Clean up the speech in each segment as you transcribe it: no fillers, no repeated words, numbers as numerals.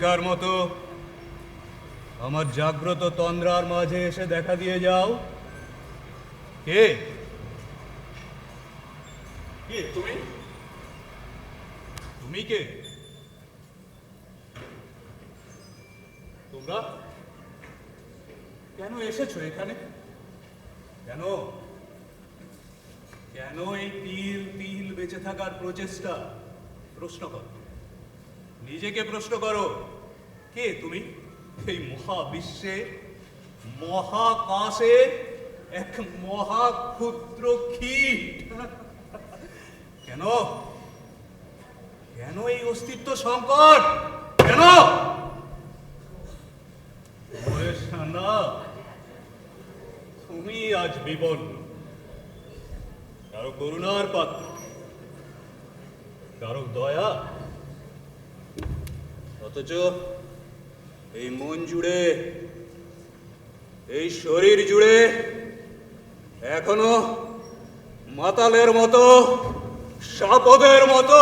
প্রতিবেশিকার মতো আমার জাগ্রত তন্দ্রার মাঝে এসে দেখা দিয়ে যাও। কে কে তুমি? তুমি কে? তোমরা কেন এসেছো এখানে? কেন কেন এই তিল তিল বেঁচে থাকার প্রচেষ্টা? প্রশ্ন করো, নিজেকে প্রশ্ন করো। কে তুমি? এই মহাবিশ্বে, মহাকাশে এক মহা ক্ষুদ্র কীট। কেন কেন এই অস্তিত্ব সংকট? কেন? না, তুমি আজ বিপন্ন, কারো করুণার পাত্র, কারো দয়া, অথচ এই মন জুড়ে, এই শরীর জুড়ে এখনো মাতালের মতো, সাপদের মতো,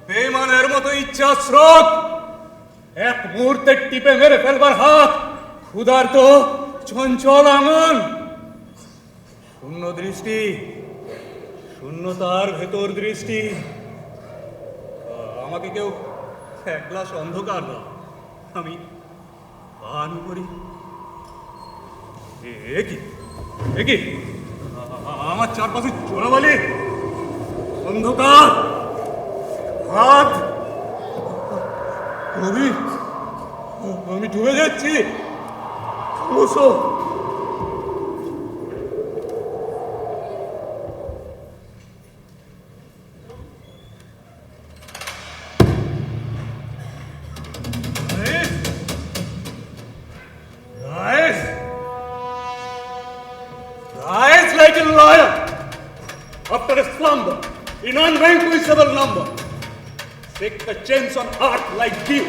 বেঈমানের মতো ইচ্ছা স্রোত, এক মুহূর্তে টিপে মেরে ফেলবার হাত, ক্ষুধার্ত চঞ্চল আঙুল, শূন্য দৃষ্টি, শূন্যতার ভেতর দৃষ্টি। আমাকে কেউ এক গ্লাস অন্ধকার দাও, আমি পান করি। একি আমার চারপাশে চোরাবালি, অন্ধকার, হাত, আমি ডুবে যাচ্ছি। বসো। Rise like a lion after a slumber in unvanquishable number. Take the chains on heart like dew,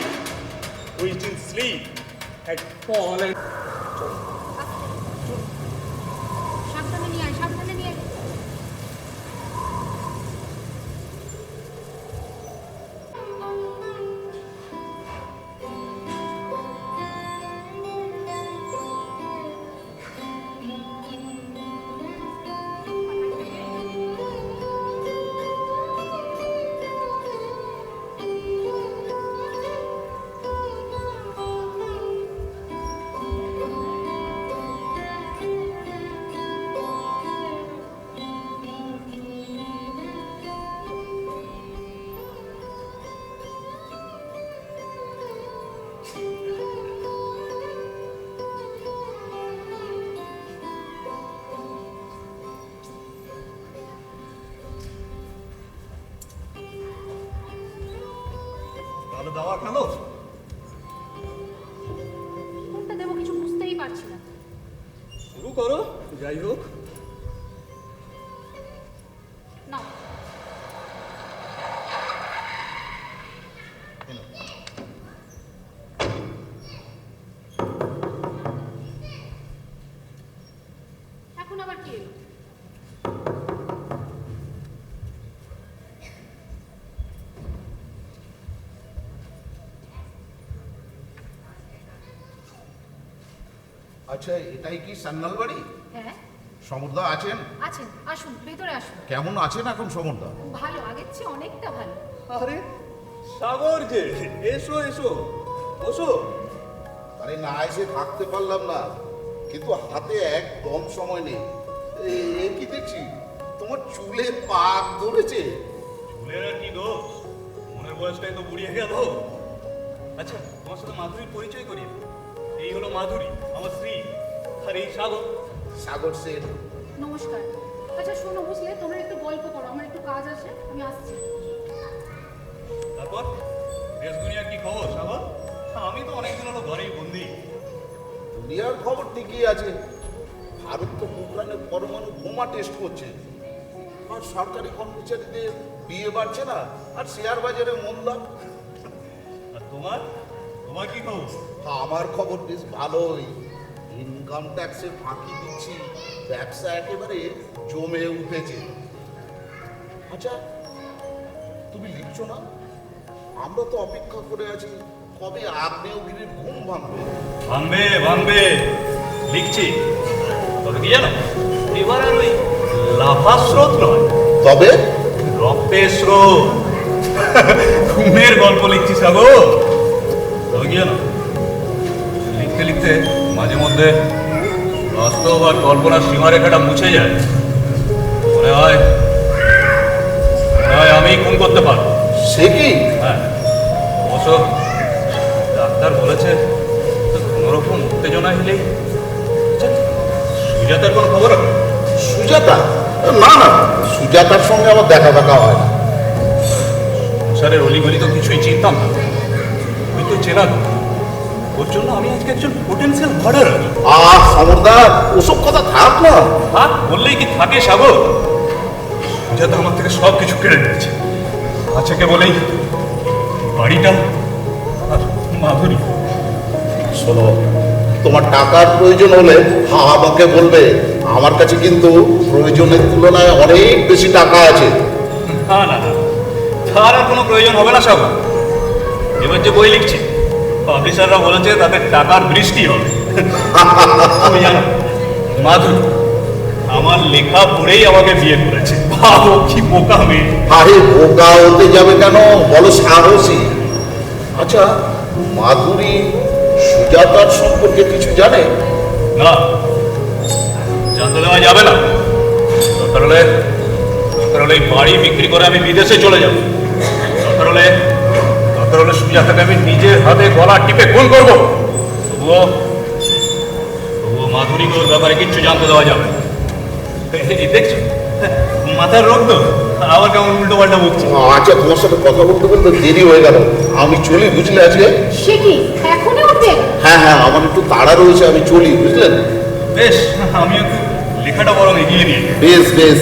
which in sleep had fallen. সাবধানে নিয়ে আয়, সাবধানে নিয়ে আয়। তাহলে দাওয়া খেলো। কোনটা দেবো কিছু বুঝতেই পারছি না। শুরু করো, যাই হোক। না, এখন আবার কি এলো? আচ্ছা, এটাই কি সান্নাল বাড়ি? হ্যাঁ, সমরদা আছেন? আছেন, আসুন, ভেতরে আসুন। কেমন আছেন এখন সমরদা? ভালো, আগের চেয়ে অনেকটা ভালো। আরে সাগর যে, এসো এসো, বসো। আরে না এসে থাকতে পারলাম না, কিন্তু হাতে একদম সময় নেই। এ কি দেখছি, তোমার চুলে পাক ধরেছে। চুলের আর কি দোষ, মনের বয়সটাই তো বুড়িয়ে গেল। আচ্ছা, তোমার সাথে মাধুরীর পরিচয় করিয়ে দিই। এই হলো মাধুরী, আমার স্ত্রী। আর এই সাগর। সাগর সেন। নমস্কার। আচ্ছা শোনো, বুঝলে, তোমরা একটু গল্প করো, আমার একটু কাজ আছে, আমি আসছি। তারপর দেশ দুনিয়ার কি খবর সাগর? আমি তো অনেকদিন হলো ঘরেই বন্দি। দুনিয়ার খবর ঠিকই আছে। ভারত তো পোখরানের পরমাণু বোমা টেস্ট করছে, আর সরকারি কর্মচারীদের বিয়ে বাড়ছে না, আর শেয়ার বাজারে মন্দা। আর তোমার তোমার কি খবর? আমার খবর বেশ ভালোই। ইনকাম ট্যাক্সের ফাঁকি দিচ্ছি, ব্যবসা একেবারে জমে উঠেছে। আচ্ছা, তুমি লিখছো না? আমরা তো অপেক্ষা করে আছি কবে আগ্নেয়গিরির ঘুম ভাঙবে? ভাঙবে ভাঙবে, লিখছি। তবে কি জানো, এবার আর ওই লাভা স্রোত নয়, তবে রক্তের স্রোত। ঘুমের গল্প লিখছি সাগর। তবে কি জানো, লিখতে লিখতে মাঝে মধ্যে বাস্তব আর কল্পনার সীমারেখাটা মুছে যায়। মনে হয় আমি খুন করতে পারবো। সে কি? হ্যাঁ, অবশ্য ডাক্তার বলেছে কোনোরকম উত্তেজনা হলেই। সুজাতার কোনো খবর আছে? সুজাতা? না না, সুজাতার সঙ্গে আমার দেখা দেখা হয় না। সংসারের অলিগলি তো কিছুই চিনতাম না, ওই তো চেনা। ওর জন্য আমি আজকে একজন পোটেন্সিয়াল মার্ডারার। সমরদার, ওসব কথা থাক না। হ্যাঁ, বললেই কি থাকে সাগর? সুজাতা আমার থেকে সব কিছু কেড়ে নিয়েছে। আছে কে বলেই বাড়িটা আর মাধুরী। শোনো, তোমার টাকার প্রয়োজন হলে আমাকে বলবে। আমার কাছে কিন্তু প্রয়োজনের তুলনায় অনেক বেশি টাকা আছে। না না না, তার আর কোনো প্রয়োজন হবে না সাগর। এবার যে বই লিখছি, পাবলিশাররা বলেছে তাদের টাকার বৃষ্টি হবে। তুমি জানো, মাধুরী আমার লেখা পড়েই আমাকে বিয়ে করেছে। ভাবো কি বোকা মেয়ে। আরে বোকা হতে যাবে কেন, বলো সাহসী। আচ্ছা, মাধুরী সুজাতার সম্পর্কে কিছু জানে? না, জানতে দেওয়া যাবে না। দরকার হলে এই বাড়ি বিক্রি করে আমি বিদেশে চলে যাব। দরকার হলে সুজাতাকে আমি নিজের হাতে গলা টিপে খুন করবো। তবুও মাধুরীকে ওর ব্যাপারে কিচ্ছু জানতে দেওয়া যাবে না। এই দেখছো, মাথার রোগ তো, আবার কেমন উল্টো পাল্টা বকছে। আচ্ছা, তোমার সাথে কথা বলতে বলতে দেরি হয়ে গেল। আমি চলি, বুঝলে আজকে? সে কি এখনই উঠবে? হ্যাঁ হ্যাঁ, আমার একটু তাড়া রয়েছে, আমি চলি, বুঝলেন? বেশ, আমি একটু লেখাটা বরং এগিয়ে নিয়ে। বেশ বেশ।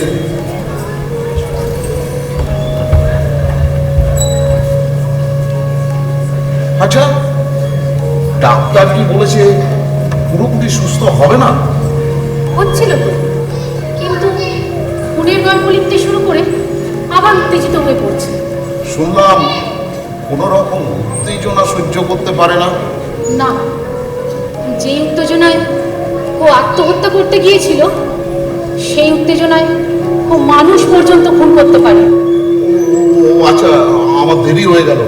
আচ্ছা, ডাক্তার কি বলেছে পুরোপুরি সুস্থ হবে না? হচ্ছিল তো, কিন্তু খুনের গল্প লিখতে শুরু করে আবার উত্তেজিত হয়ে পড়ছে। শুনলাম কোনো রকম উত্তেজনা সহ্য করতে পারে না। না, যে উত্তেজনায় ও আত্মহত্যা করতে গিয়েছিল, সেই উত্তেজনায় ও মানুষ পর্যন্ত খুন করতে পারে। ও আচ্ছা, আমার দেরি হয়ে গেল।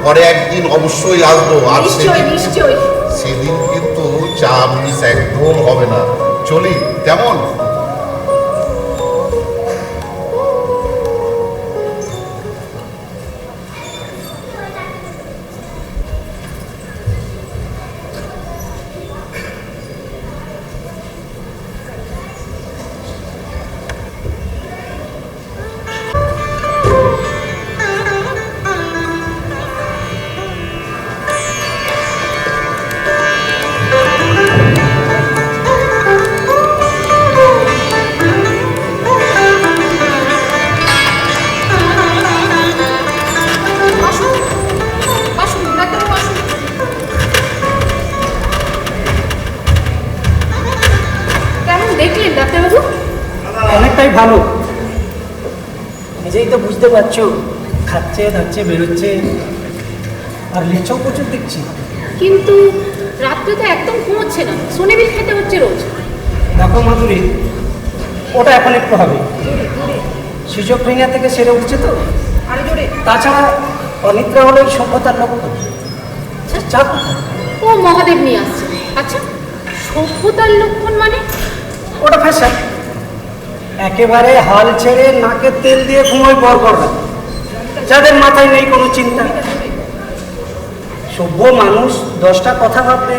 পরে একদিন অবশ্যই আসবো। আর নিশ্চয়ই নিশ্চয়ই। সেদিন কিন্তু চা মিস একদম হবে না। চলি, কেমন? আসুন, আসুন, ডাক্তারবাবু আসুন। কেমন দেখলেন ডাক্তারবাবু? অনেকটাই ভালো। নিজেই তো বুঝতে পারছো, খাচ্ছে দাচ্ছে বেরোচ্ছে, আর লিখছেও প্রচুর দেখছি। কিন্তু রাত্রে তো একদম ঘুমোচ্ছে না, সোনেবিল খেতে হচ্ছে রোজ। দেখো মাধুরী, ওটা এখন একটু হবে। সিজোফ্রেনিয়া থেকে সেরে উঠছে তো। আরে জোরে। তাছাড়া অনিদ্রা হলো এই সভ্যতার লক্ষণ। চা কোথায়? ও মহাদেব নিয়ে আসছে। আচ্ছা, সভ্যতার লক্ষণ মানে? ওটা ফ্যাশন। একেবারে হাল ছেড়ে নাকে তেল দিয়ে ঘুমোয় বরবররা, যাদের মাথায় নেই কোনো চিন্তা। সভ্য মানুষ 10টা কথা ভাববে,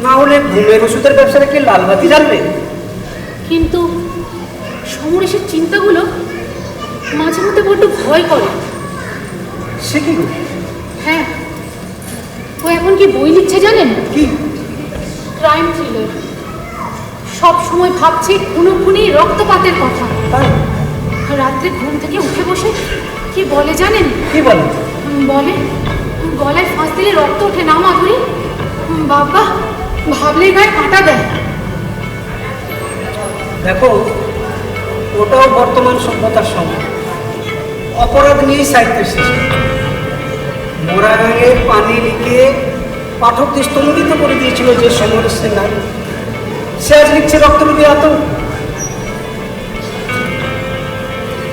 না হলে ঘুমের ওষুধের ব্যবসাটা কি লালবাতি জ্বালবে? কিন্তু সমরেশের চিন্তাগুলো মাঝে মধ্যে বড্ড ভয় করে। সে কি গো? হ্যাঁ, ও এখন কি বই লিখছে জানেন? কি? Crime thriller. সব সময় ভাবছে খুনোখুনি রক্তপাতের কথা। তাই? রাত্রে ঘুম থেকে উঠে বসে কি বলে জানেন? কি বলে? বলে গলায় ফাঁস দিলে রক্ত ওঠে না মাধুরী। বাবা, ভাবলেই গায়ে কাঁটা দেয়। দেখো, ওটাও বর্তমান সভ্যতার সঙ্গে অপরাধ নিয়েই সাহিত্যের সৃষ্টি। মোরা গাঙের পানি লিখে পাঠককে স্তম্ভিত করে দিয়েছিল যে সমরেশ সেনার, সে আজ লিখছে রক্তরূপী আতঙ্ক।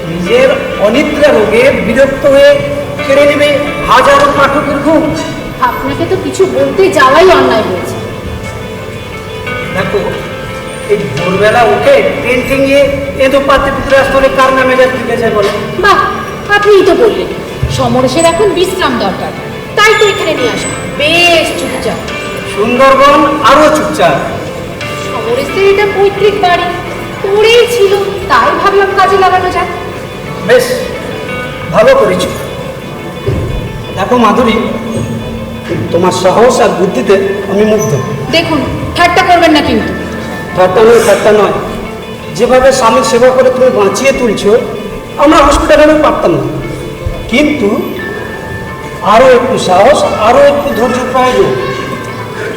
নিজের অনিদ্রা রোগে বিরক্ত হয়ে কেড়ে নেবে হাজারো পাঠকের ঘুম। আপনাকে তো কিছু বলতে যাওয়াই অন্যায় হয়েছে। দেখো, এই ভোরবেলা উঠে ট্রেন ঠেঙিয়ে এঁদো পাতে পুকুরে আসলে কার নামে যা তুলে যায় বলে। বাহ, আপনিই তো বললেন সমরেশের এখন বিশ্রাম দরকার, তাই তো এখানে নিয়ে আসা। বেশ চুপচাপ। সুন্দরবন আরো চুপচাপ। সমরেশের এটা পৈতৃক বাড়ি, পড়েই ছিল, তাই ভাবলাম কাজে লাগানো যাক। বেশ ভালো করেছো। দেখো মাধুরী, তোমার সাহস আর বুদ্ধিতে আমি মুগ্ধ। দেখুন, ঠাট্টা করবেন না কিন্তু। ঠাট্টা নয়, যেভাবে স্বামীর সেবা করে তুমি বাঁচিয়ে তুলছো, আমরা হসপিটালে পারতাম না। কিন্তু আরও একটু সাহস, আরও একটু ধৈর্য প্রয়োজন।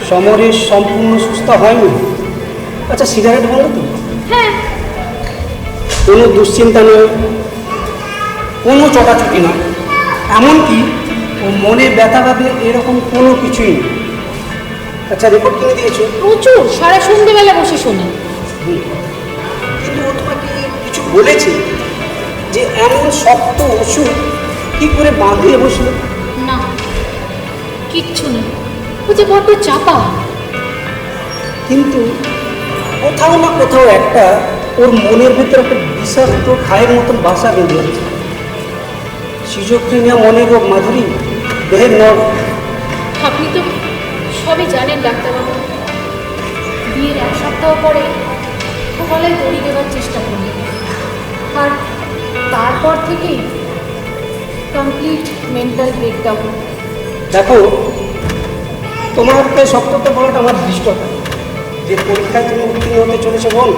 সমরেশ সম্পূর্ণ সুস্থ হয়নি। আচ্ছা, সিগারেট বলো তো? হ্যাঁ, কোনো দুশ্চিন্তা নয়, কোনো চটাচটি নয়, এমনকি ও মনে ব্যথা ভাবে এরকম কোনো কিছুই নেই। আচ্ছা, রিপোর্ট কিনে দিয়েছো? প্রচুর, সারা সন্ধ্যেবেলা বসে শোনে। কিন্তু ও তোমাকে কিছু বলেছে যে এমন শক্ত ওষুধ কি করে বাঁধিয়ে বসলো? না, কিচ্ছু না, ও যে বড্ড চাপা। কিন্তু কোথাও না কোথাও একটা ওর মনের ভেতরে একটা বিষাক্ত খায়ের মতন বাসা বেঁধে আছে। সিজোফ্রেনিয়া মনের রোগ মাধুরী, দেহের নয়। আপনি তো সবই জানেন ডাক্তারবাবু। বিয়ের 1 সপ্তাহ পরে ও গলায় দড়ি দেওয়ার চেষ্টা করলেন, আর তারপর থেকেই কমপ্লিট মেন্টাল ব্রেকডাউন। দেখো, তোমাকে সত্যতা বলাটা আমার দৃষ্টতা। যে পরীক্ষায় তুমি উত্তীর্ণ হতে চলেছে বল,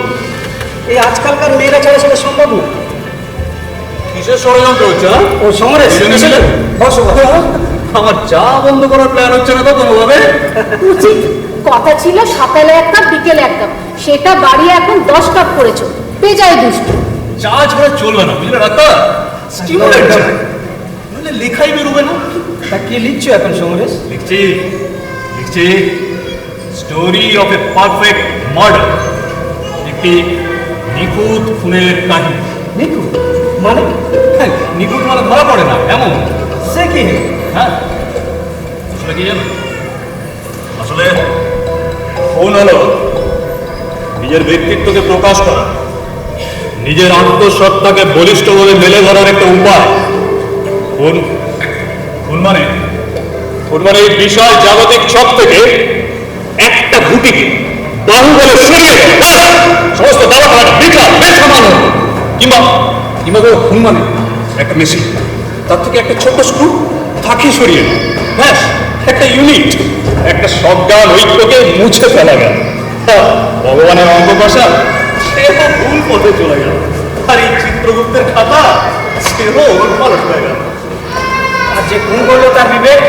এই আজকালকার মেয়েরা ছাড়া সেটা সম্ভব না। কিসের ষড়যন্ত্র হচ্ছে? ও সমরেশ, বসো বসো। আমার চা বন্ধ করার প্ল্যান হচ্ছে না তো কোনোভাবে? উচিত কথা ছিল সকালে 1 কাপ, বিকেলে 1 কাপ, সেটা বাড়িয়ে এখন 10 কাপ করেছো। বেজায় দুষ্ট। চা ছাড়া চলবে না, বুঝলে ডাক্তার? স্টিমুলেন্ট চাই, নাহলে লেখাই বেরোবে না। তা কি লিখছো এখন সমরেশ? লিখছি story of A perfect murder, একটি নিখুঁত খুনের কাহিনী। লিখো মানে? হ্যাঁ, নিখুঁত মানে ধরা পড়ে না এমন। সে কি? হ্যাঁ, আসলে কি জানো, আসলে খুন হলো নিজের ব্যক্তিত্বকে প্রকাশ করা, নিজের আত্মসত্তাকে বলিষ্ঠভাবে মেলে ধরার একটা উপায়। খুন মানে এই বিশাল জাগতিক ছক থেকে একটা ঘুটিকে বাহুবলে সরিয়ে সমস্ত দাবা খেলাটা বেকার, বেসামান্য। কিংবা খুন মানে একটা মেশিন, তার থেকে একটা ছোট্ট স্ক্রু থাকি সরিয়ে ব্যাস একটা ইউনিট, একটা শব্দান ঐক্যকে মুছে ফেলা গেল। ভগবানের অঙ্ক কষা সেও ভুল পথে চলে গেল, আর এই চিত্রগুপ্তের খাতা সেও পালট হয়ে গেল। আর যে খুন করলো তার বিবেক?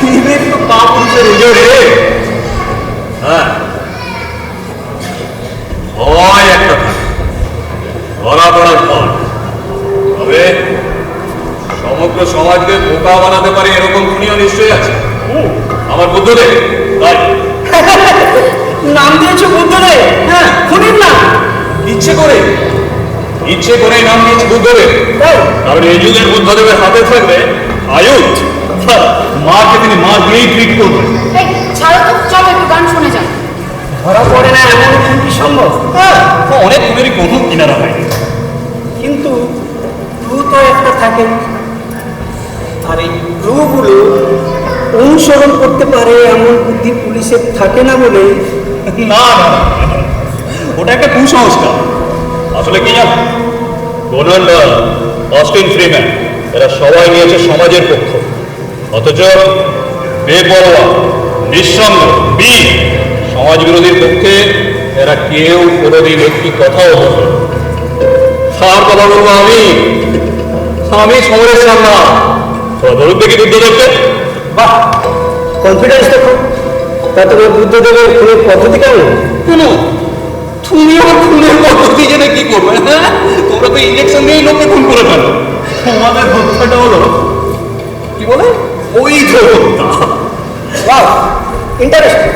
বিবেক তো কাপুরুষের এজরে। হ্যাঁ, ভয় একটা থাকে, ধরা পড়ার ভয়। তবে সমগ্র সমাজকে বোকা বানাতে পারে এরকম খুনিও নিশ্চয়ই আছে। আমার বুদ্ধদেব, তাই নাম দিয়েছো বুদ্ধদেব? হ্যাঁ, খুনির নাম। ইচ্ছে করে নাম দিয়েছে বুদ্ধদেব, কারণ এই যুগের বুদ্ধদেবের হাতে থাকবে আয়ুধ। মাকে তিনি মা দিয়েই ট্রিট করবেন। এই ছাড়ো তো, চলো একটু গান শুনে যান। ধরা পড়ে না এমন খুন কি সম্ভব? হ্যাঁ, অনেক খুনেরই কোনো কিনারা হয়। কিন্তু ক্লু তো একটা থাকে, আর এই ক্লুগুলো অনুসরণ করতে পারে এমন বুদ্ধি পুলিশের থাকে না বলে। না, ওটা একটা কুসংস্কার। আসলে কি জানো, কোনান ডয়েল, অস্টিন ফ্রিম্যান, এরা সবাই নিয়েছে সমাজের পক্ষ, অথচ বেপরোয়া, নিঃসঙ্গ, বীর সমাজ বিরোধীর পক্ষে এরা কেউ কোনোদিন একটি কথাও বলবে না। তার কথা বলবো আমি সমরেশ সামনা। ধরুন দেখি বুদ্ধদেবকে। বাহ, কনফিডেন্স দেখো। তা তোমার বুদ্ধদেবের খুনের পদ্ধতি কেমন? কোনো তুমি আমার খুনের পদ্ধতি জেনে কি করবে? হ্যাঁ, তোমরা তো ইঞ্জেকশন দিয়েই লোককে খুন করে ফেলো। তোমাদের হত্যাটা হলো কি বলে বৈধ হত্যা। Wow, interesting.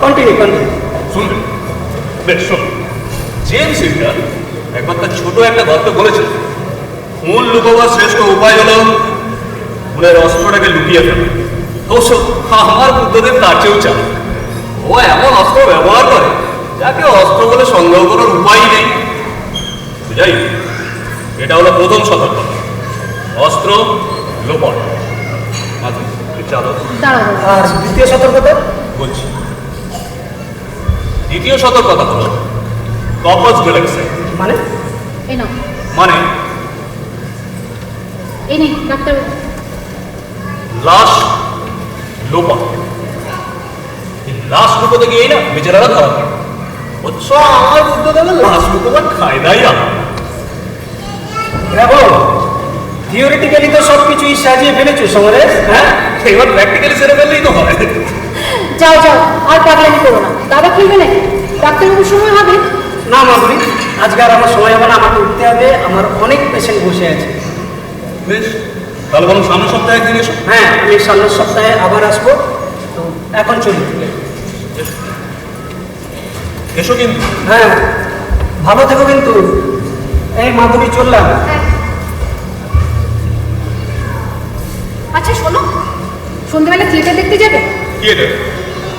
কন্টিনিউ। শুনবেন? বেশ শুনুন। জেমস হিল্টার একবার তার ছোট একটা গল্প বলেছিল, খুন লুকোবার শ্রেষ্ঠ উপায় হলো খুনের অস্ত্রটাকে লুকিয়ে ফেলা। অবশ্য আমার বুদ্ধদেব তার চেয়েও চান। ও এমন অস্ত্র ব্যবহার করে যাকে অস্ত্র বলে সন্দেহ করার উপায় নেই। যাই হোক, এটা হলো প্রথম সতর্কতা, অস্ত্র লোপট। আচ্ছা চালো দাঁড়াও আর দ্বিতীয় সতর্কতা? বলছি। দ্বিতীয় সতর্কতা হলো ককরোচ গ্যালাক্সি। মানে? এই নাও, মানে এই নে ডাক্তারবাবু। লাশ লোপট। এই লাশ লুকোতে গিয়েই না বেচারারা ধরা পড়ে। অথচ আমার বুদ্ধদেবের লাশ লুকোবার খায়দাই আলাদা। দেখো, থিওরিটিক্যালি তো সব কিছুই সাজিয়ে ফেলেছো সমরেশ। হ্যাঁ, এবার প্র্যাকটিক্যালি সেরে ফেললেই তো হয়। যাও যাও, আর পাগলামি করো না। দাদা খেলবে নাকি? ডাক্তারবাবুর সময় হবে। না মাধুরী, আজকে আর আমার সময় হবে না, আমাকে উঠতে হবে, আমার অনেক পেশেন্ট বসে আছে। বেশ, তাহলে বরং সামনের সপ্তাহে একদিন এসো। হ্যাঁ, আমি সামনের সপ্তাহে আবার আসবো। তো এখন চলি। এসো কিন্তু। হ্যাঁ, ভালো থেকো কিন্তু। এই মাধুরী, চললাম। আচ্ছা শোনো, সন্ধ্যাবেলা থিয়েটার দেখতে যাবে? কি এটা?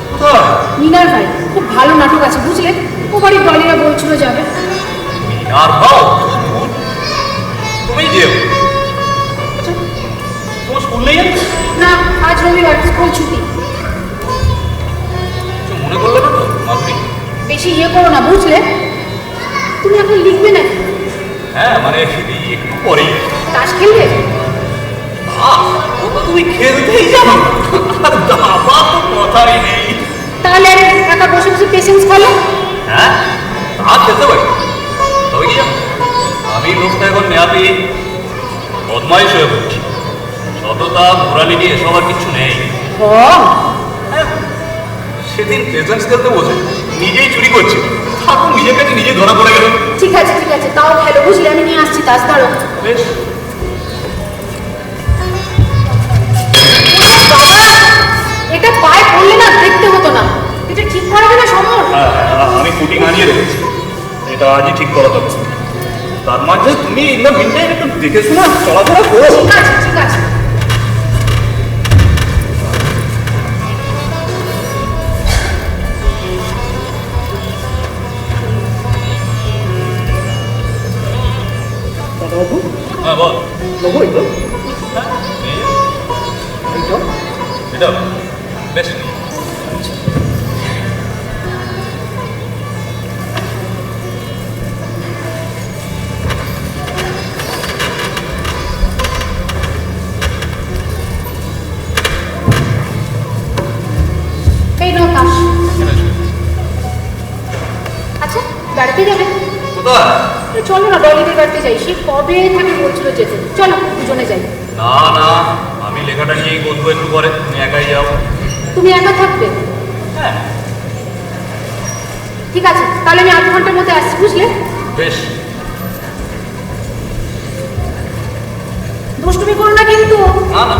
কোথায়? মিনার ভাই খুব ভালো নাটক আছে বুঝলে, ও বাড়ির ডলিরা বলছিল যাবে। আর ভাও তুমি যেও। আচ্ছা, তোমার স্কুল নেই আজ? না, আজ রবিবার, স্কুল ছুটি। কিছু মনে করলে না তো মাধুরী? বেশি ইয়ে করো না বুঝলে। তুমি এখন লিখবে নাকি? হ্যাঁ মানে একটু পরেই। তাস খেলবে? ও তো তুমি খেলতেই যাবো, আর দাবা তো কথাই নেই। তাহলে একা বসে বসে পেশেন্স খেলো। হ্যাঁ, তা খেলতে পারি। তবে কি জানো, আমি লোকটা এখন নেহাতি বদমাইশ হয়ে পড়ছি। সততা মোরালিটি এসব আর কিছু নেই। হ্যাঁ, সেদিন প্রেজেন্স খেলতে বসে নিজেই চুরি করছি, তারপর নিজের কাছে নিজে ধরা পড়ে গেল। ঠিক আছে ঠিক আছে, তাও খেলো বুঝলে, আমি নিয়ে আসছি তাস। ধরো। বেশ, এটা পায়ে পড়লে না দেখতে হতো না। এটা ঠিক করাবে না সমর? আমি ফুটিং আনিয়ে রেখেছি, এটা আজই ঠিক করা যাবে। তার মাঝে তুমি ইন দ্য মিনটাইম একটু দেখে শুনে চলাফেরা করো। ঠিক আছে ঠিক আছে। দাদাবাবু, হ্যাঁ বল। নেবো এগুলো? হ্যাঁ, এই যে, এইটা? এটা বেশ। এই নাও তাস। এটা আছে। আচ্ছা, বেড়াতে যাবে? কোথায়? চলো না, ডলিদের বাড়িতে যাই। সে কবে থেকে বলছিল যেতে। চলো দুজনে যাই। না না, আমি লেখাটা নিয়েই বলবো একটু পরে, তুমি একাই যাও। তুমি একা থাকবে? হ্যাঁ ঠিক আছে, তাহলে আমি 8 ঘন্টার মধ্যে আসছি বুঝলে। বেশ। দুষ্টুমি করো না কিন্তু। না না,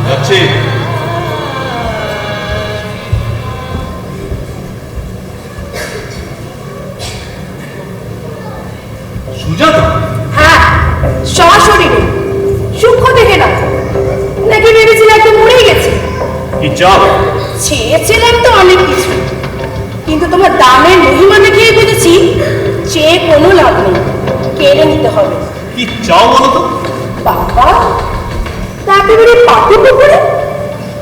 যাচ্ছি। সুজাতা? হ্যাঁ, সশরীরে সূক্ষ্ম দেখে না, নাকি ভেবেছিল একদম মরেই গেছে। কি চাও? চেয়েছিলাম তো অনেক কিছু, কিন্তু তোমার দামের মহিমা দেখিয়ে বুঝেছি চেয়ে কোনো লাভ নেই, কেড়ে নিতে হবে। কি চাও বলো তো? বাবা, তা একেবারে পাপি পুকুরে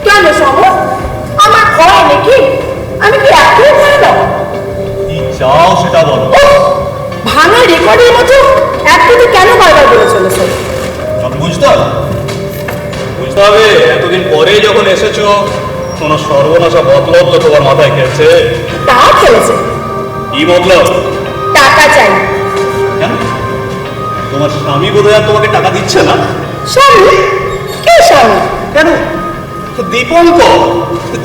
কেন সমর? আমার ভয় নাকি? আমি কি এখনই ভয় না? কি চাও সেটা বলো। ভাঙা রেকর্ডের মতো একটু কেন বারবার বলে চলেছে? বুঝতে হবে, বুঝতে তবে এতদিন পরে যখন এসেছো কোনো সর্বনাশা মতলব তো তোমার মাথায় খেয়েছে। তা খেলেছে। কি মতলব? টাকা চাই। কেন? তোমার স্বামী বোধহয় আর তোমাকে টাকা দিচ্ছে না। স্বামী? কে স্বামী? কেন? দীপঙ্কর,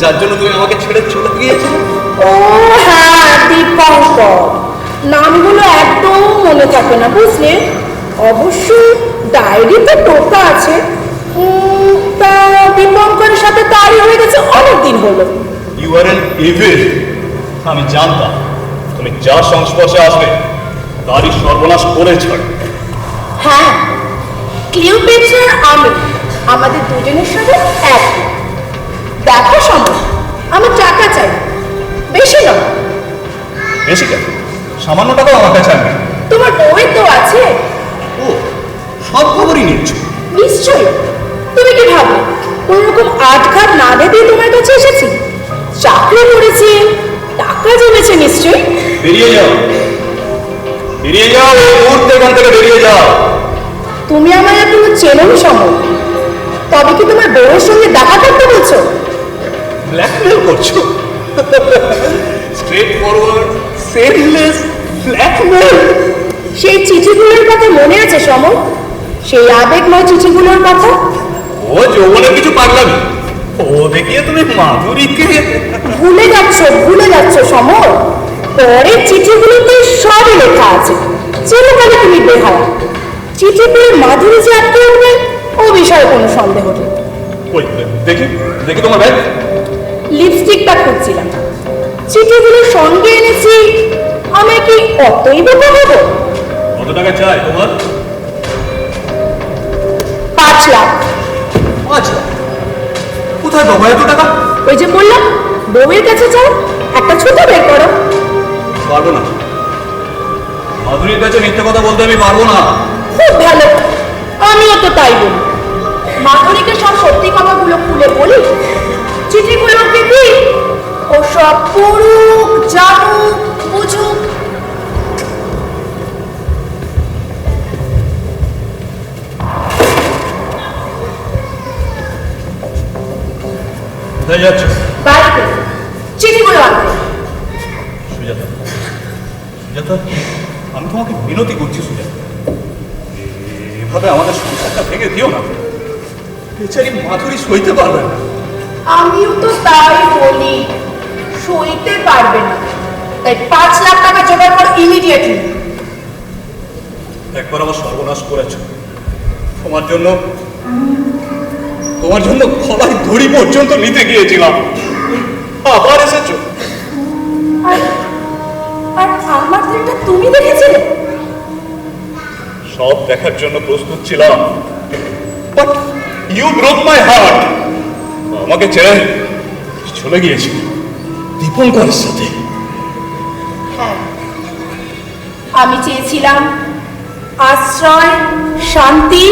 যার জন্য তুমি আমাকে ছেড়ে চলে গিয়েছিলে। ও হ্যাঁ, দীপঙ্কর। নামগুলো একদম মনে থাকে না, বুঝলে? অবশ্য ডায়েরিতে টোকা আছে। তা দীপঙ্করের সাথে তারই হয়ে গেছে অনেক দিন হলো। You are an evil. আমি জানতাম তুমি যার সংস্পর্শে আসবে তারই সর্বনাশ করে ছাড়বে। হ্যাঁ, ক্লিওপেট্রা আর আমি, আমাদের দুজনের সাথে এক। দেখো সময়, আমার টাকা চাই, বেশি না। বেশি কেন? সামান্য টাকাও আমার কাছে আনবে। তোমার বউয়ের তো আছে। ও, সব খবরই নিচ্ছ। নিশ্চয়ই। তুমি কি ভাবো কোন রকম আটঘাট না ভেবে তোমার কাছে এসেছি? চাকরি করেছি, টাকা জমেছে নিশ্চয়ই। বেরিয়ে যাও, বেরিয়ে যাও, এই মুহূর্তে এখান থেকে বেরিয়ে যাও। তুমি আমায় এখনো চেনোনি সময়, তবে কি তোমার বউয়ের সঙ্গে দেখা করতে বলছো? ব্ল্যাকমেল করছো? Straightforward, senseless blackmail. সেই চিঠিগুলোর কথা মনে আছে সময়? সেই আবেগময় চিঠিগুলোর কথা? ও যৌবনের কিছু পাগলামি, ও দেখিয়ে তুমি মাধুরীকে ভুলে যাচ্ছ সমর। পরের চিঠিগুলোতে সবই লেখা আছে। চিরকালে তুমি বেহায়া। চিঠি পেয়ে মাধুরী যে আটকে উঠবে ও বিষয়ে কোনো সন্দেহ নেই। ওই দেখি দেখি তোমার ব্যাগ। লিপস্টিকটা খুঁজছিলাম, চিঠিগুলো সঙ্গে এনেছি। আমি কি অতই বোকা হব? কত টাকা চাই তোমার? 5 লাখ। আচ্ছা, কোথায় বাবা এত টাকা? ওই যে বললাম, বউয়ের কাছে যাও, একটা ছোট বের করো। পারবো না, মাধুরীর কাছে মিথ্যে কথা বলতে আমি পারবো না। খুব ভালো, আমিও তো তাই বলি। মাধুরীকে সব সত্যি কথাগুলো খুলে বলি, চিঠিগুলো ওকে দিই, ও সব পড়ুক, জানুক, বুঝুক। কোথায় যাচ্ছ? বাড়িতে চিঠিগুলো আনতে। সুজাতা, সুজাতা, আমি তোমাকে বিনতি করছি সুজাতা, এভাবে আমাদের সংসারটা ভেঙে দিও না। বেচারি মাধুরী সইতে পারবে না। আমিও তো তাই বলি, সইতে পারবে না। তাই 5 লাখ টাকা জোগাড় করো ইমিডিয়েটলি। একবার আমার সর্বনাশ করেছো। তোমার জন্য গলায় দড়ি পর্যন্ত নিতে গিয়েছিলাম, আবার এসেছো। আর আমার দিনটা তুমি দেখেছিলে? সব দেখার জন্য প্রস্তুত ছিলাম, but you broke my heart. আমাকে ছেড়ে চলে গিয়েছি দীপঙ্করের সাথে। হ্যাঁ, আমি চেয়েছিলাম আশ্রয়, শান্তি,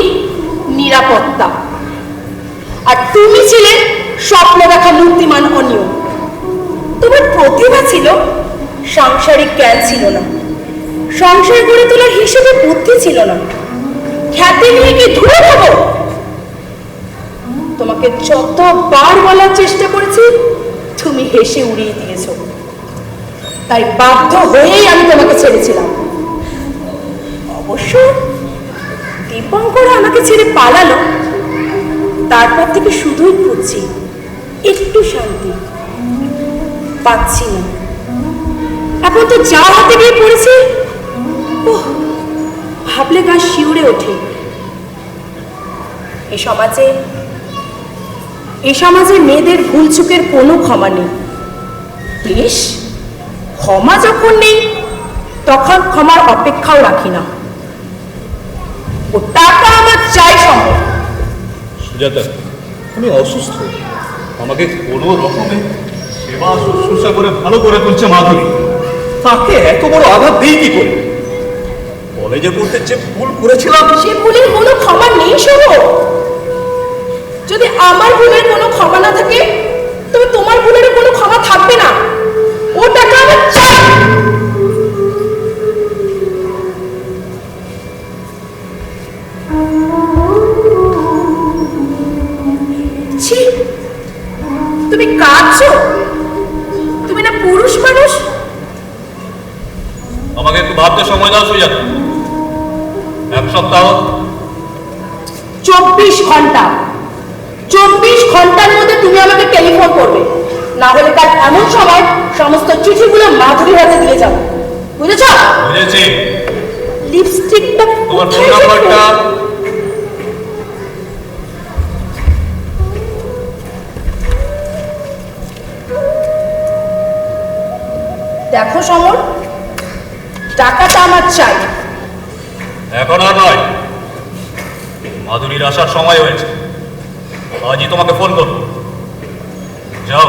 নিরাপত্তা। আর তুমি ছিলে স্বপ্ন দেখা মূর্তিমান অনিয়ম। তোমার প্রতিভা ছিল, সাংসারিক জ্ঞান ছিল না। সংসার গড়ে তোলার হিসেবে বুদ্ধি ছিল না। খ্যাতি নিয়ে কি ধুয়ে দেব? তোমাকে যতবার বলার চেষ্টা করেছি, তুমি হেসে উড়িয়ে দিয়েছ। তাই বাধ্য হয়েই আমি তোমাকে ছেড়েছিলাম। অবশ্য দীপঙ্কর আমাকে ছেড়ে পালালো, তারপর থেকে শুধুই খুঁজছি একটু শান্তি। পাচ্ছি না। এখন তো যা হাতে গিয়ে পড়েছি, ওহ, ভাবলে গা শিউরে ওঠে। এই সমাজে মেয়েদের ভুল চুকের কোনো ক্ষমা নেই। বেশ, ক্ষমা যখন নেই, তখন ক্ষমার অপেক্ষাও রাখি না। ও টাকা আমার চাই সম্ভব। সুজাতা, আমি অসুস্থ, আমাকে কোনো রকমে সেবা শুশ্রূষা করে ভালো করে তুলছে মাধুরী। তাকে এত বড় আঘাত দিই কি করে? কলেজে পড়তে যে ভুল করেছিলাম, সে ভুলের কোনো ক্ষমা নেই শোনো। যদি আমার ভুলের কোনো ক্ষমা না থাকে, তবে তোমার ভুলের কোনো ক্ষমা থাকবে না। ও টাকা আমার চাই। সময় দাও সুজাতা। 1 সপ্তাহ। 24 ঘন্টা। 24 ঘন্টার মধ্যে তুমি আমাকে টেলিফোন করবে, না হলে কাল এমন সময় সমস্ত চিঠিগুলো মাধুরীর হাতে দিয়ে যাবো, বুঝেছ? বুঝেছি। লিপস্টিকটা তোমার ফোন নাম্বারটা? দেখো সমর, টাকাটা আমার চাই। এখন আর নয়, মাধুরীর আসার সময় হয়েছে। আজই তোমাকে ফোন করবো। যাও।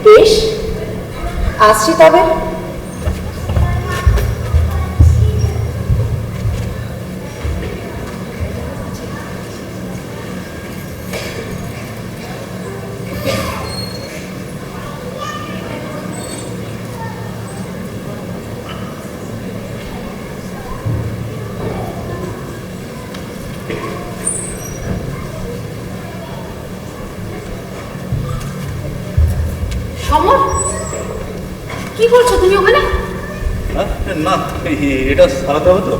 বেশ, আসছি তবে। সমর, কি করছো তুমি ওখানে? না, এটা সারাতে হবে তো।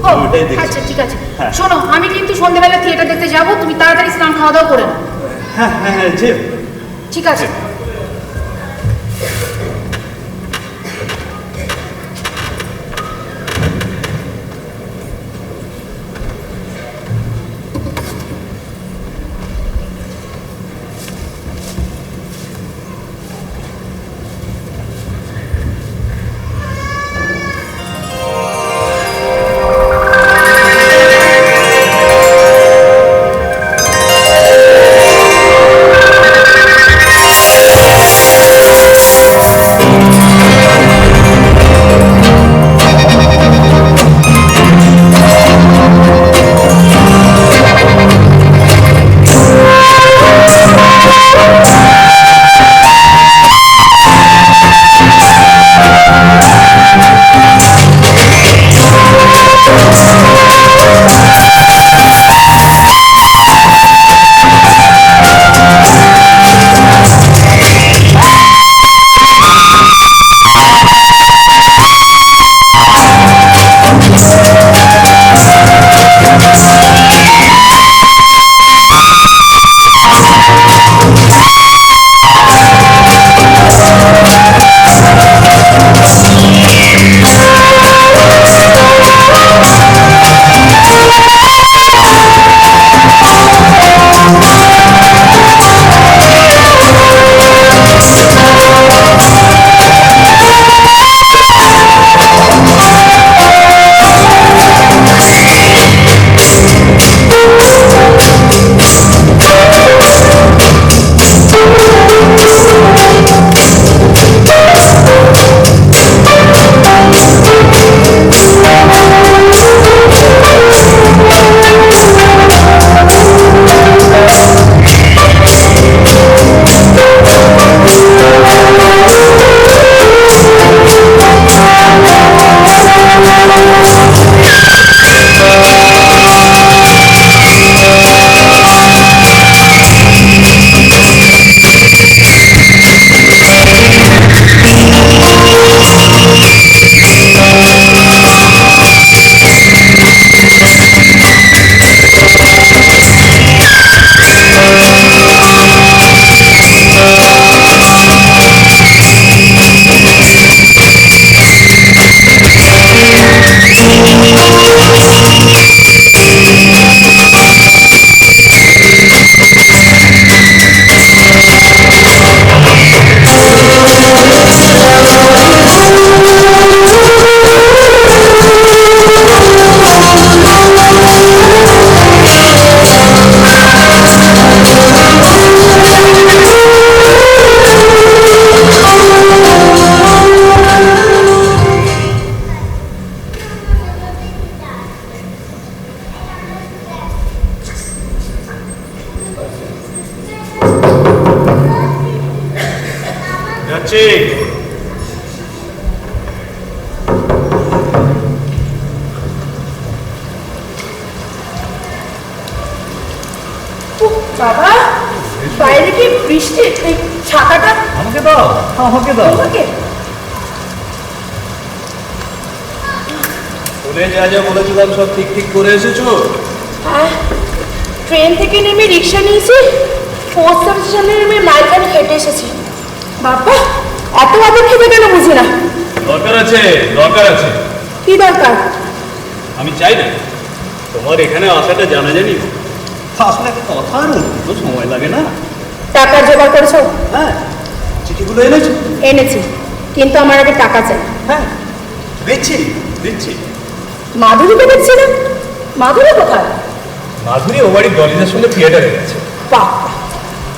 ও, ওইটাই দেখছি। আচ্ছা ঠিক আছে। হ্যাঁ। শোনো, আমি কিন্তু সন্ধ্যেবেলা থিয়েটার দেখতে যাবো, তুমি তাড়াতাড়ি স্নান খাওয়া দাওয়া করে নাও। হ্যাঁ হ্যাঁ হ্যাঁ, যে ঠিক আছে। যাচ্ছি। বাবা, বাইরে কি বৃষ্টি? এই ছাতাটা আমাকে দাও, আমাকে দাও। তোমাকে ফোনে যা যা বলেছিলাম সব ঠিক ঠিক করে এসেছো? হ্যাঁ, ট্রেন থেকে নেমে রিক্সা নিয়েছি, পোস্ট অফিসের সামনে নেমে মাইলখানি হেঁটে এসেছি। বাবা, এত আদর খেতে কেন বুঝি না। দরকার আছে, দরকার আছে। কি দরকার? আমি চাই না তোমার এখানে আসাটা জানাজানি হোক। আসলে কথার তো সময় লাগে না। টাকার জোগাড় করেছো? হ্যাঁ, চিঠিগুলো এনেছো? এনেছি, কিন্তু আমার আগে টাকা চাই। হ্যাঁ, দিচ্ছি দিচ্ছি। মাধুরীকে দেখছি না, মাধুরী কোথায়? মাধুরী ও বাড়ির দলিদের সঙ্গে থিয়েটারে গেছে। বাহ,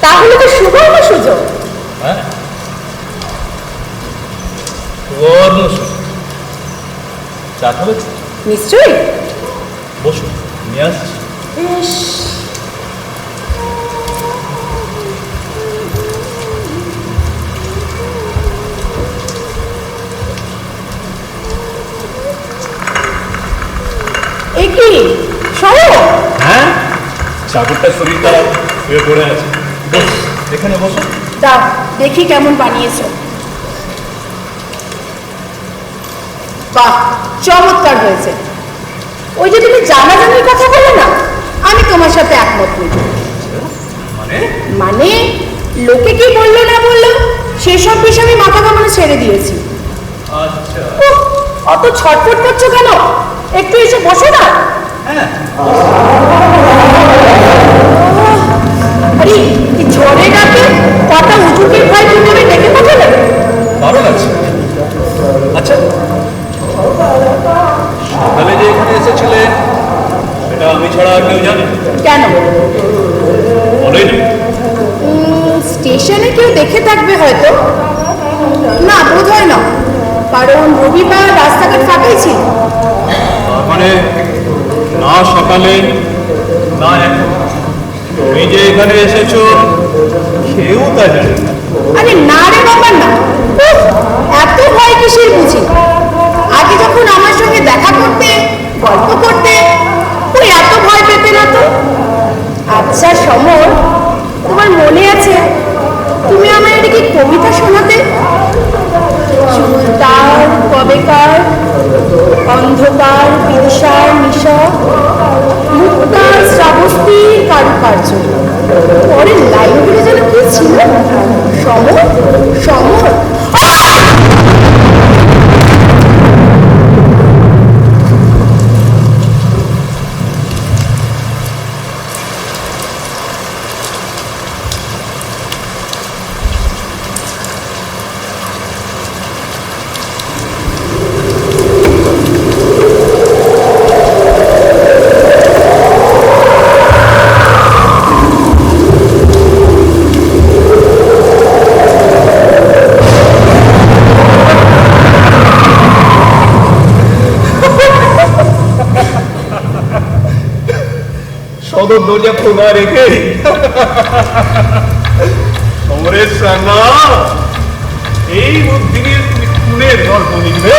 তাহলে তো সুবর্ণ সুযোগ। হ্যাঁ, সুবর্ণ সুযোগ। চা খাবে? নিশ্চয়ই। বসো, নিয়ে আসছি। বেশ। এ কি সরো? হ্যাঁ, চাকরটার শরীর খারাপ, শুয়ে পড়ে আছে। বস, এখানে বসো। দাও দেখি কেমন বানিয়েছো। বাহ, চমৎকার হয়েছে। ওই যে তুমি জানাজানির কথা বলে না, আমি তোমার সাথে একমত নই। মানে? মানে লোকে কি বললো না বললো সেসব বিষয়ে আমি মাথা কামানো ছেড়ে দিয়েছি। আচ্ছা। উফ, অত ছটফট করছো কেন? একটু এসে বসো না। হ্যাঁ, আরে এই ঝড়ে রাতে কটা উজুকের ভাই তুমি ডেকে পাঠালে? ভালো লাগছে। আচ্ছা, সকালে যে এখানে এসেছিলে সেটা আমি ছাড়া আর কেউ জানে? কেন? বলোই না। স্টেশনে কেউ দেখে থাকবে হয়তো। না, বোধ হয় না, কারণ রবিবার রাস্তাঘাট ফাঁকাই ছিল। তার মানে না সকালে না এখন তুমি যে এখানে এসেছো কেউ তা জানে না। আরে না রে বাবা না, উফ, এত ভয় কিসের বুঝি? আগে যখন আমার সঙ্গে দেখা করতে, গল্প করতে, তুই এত ভয় পেতে না তো। আচ্ছা সমর, তোমার মনে আছে তুমি আমার এদিকে কবিতা শোনাতে? চুলতার কবেকার, অন্ধকার বিদিশার নিশা, মুক্তার শ্রাবস্তির কারুকার্য। পরের লাইনগুলো যেন কি ছিল? সমর সমর। সদর দরজা খোলা রেখে সমরের সাঙ্গা এই বুদ্ধির তুমি খুনের গল্প লিখবে?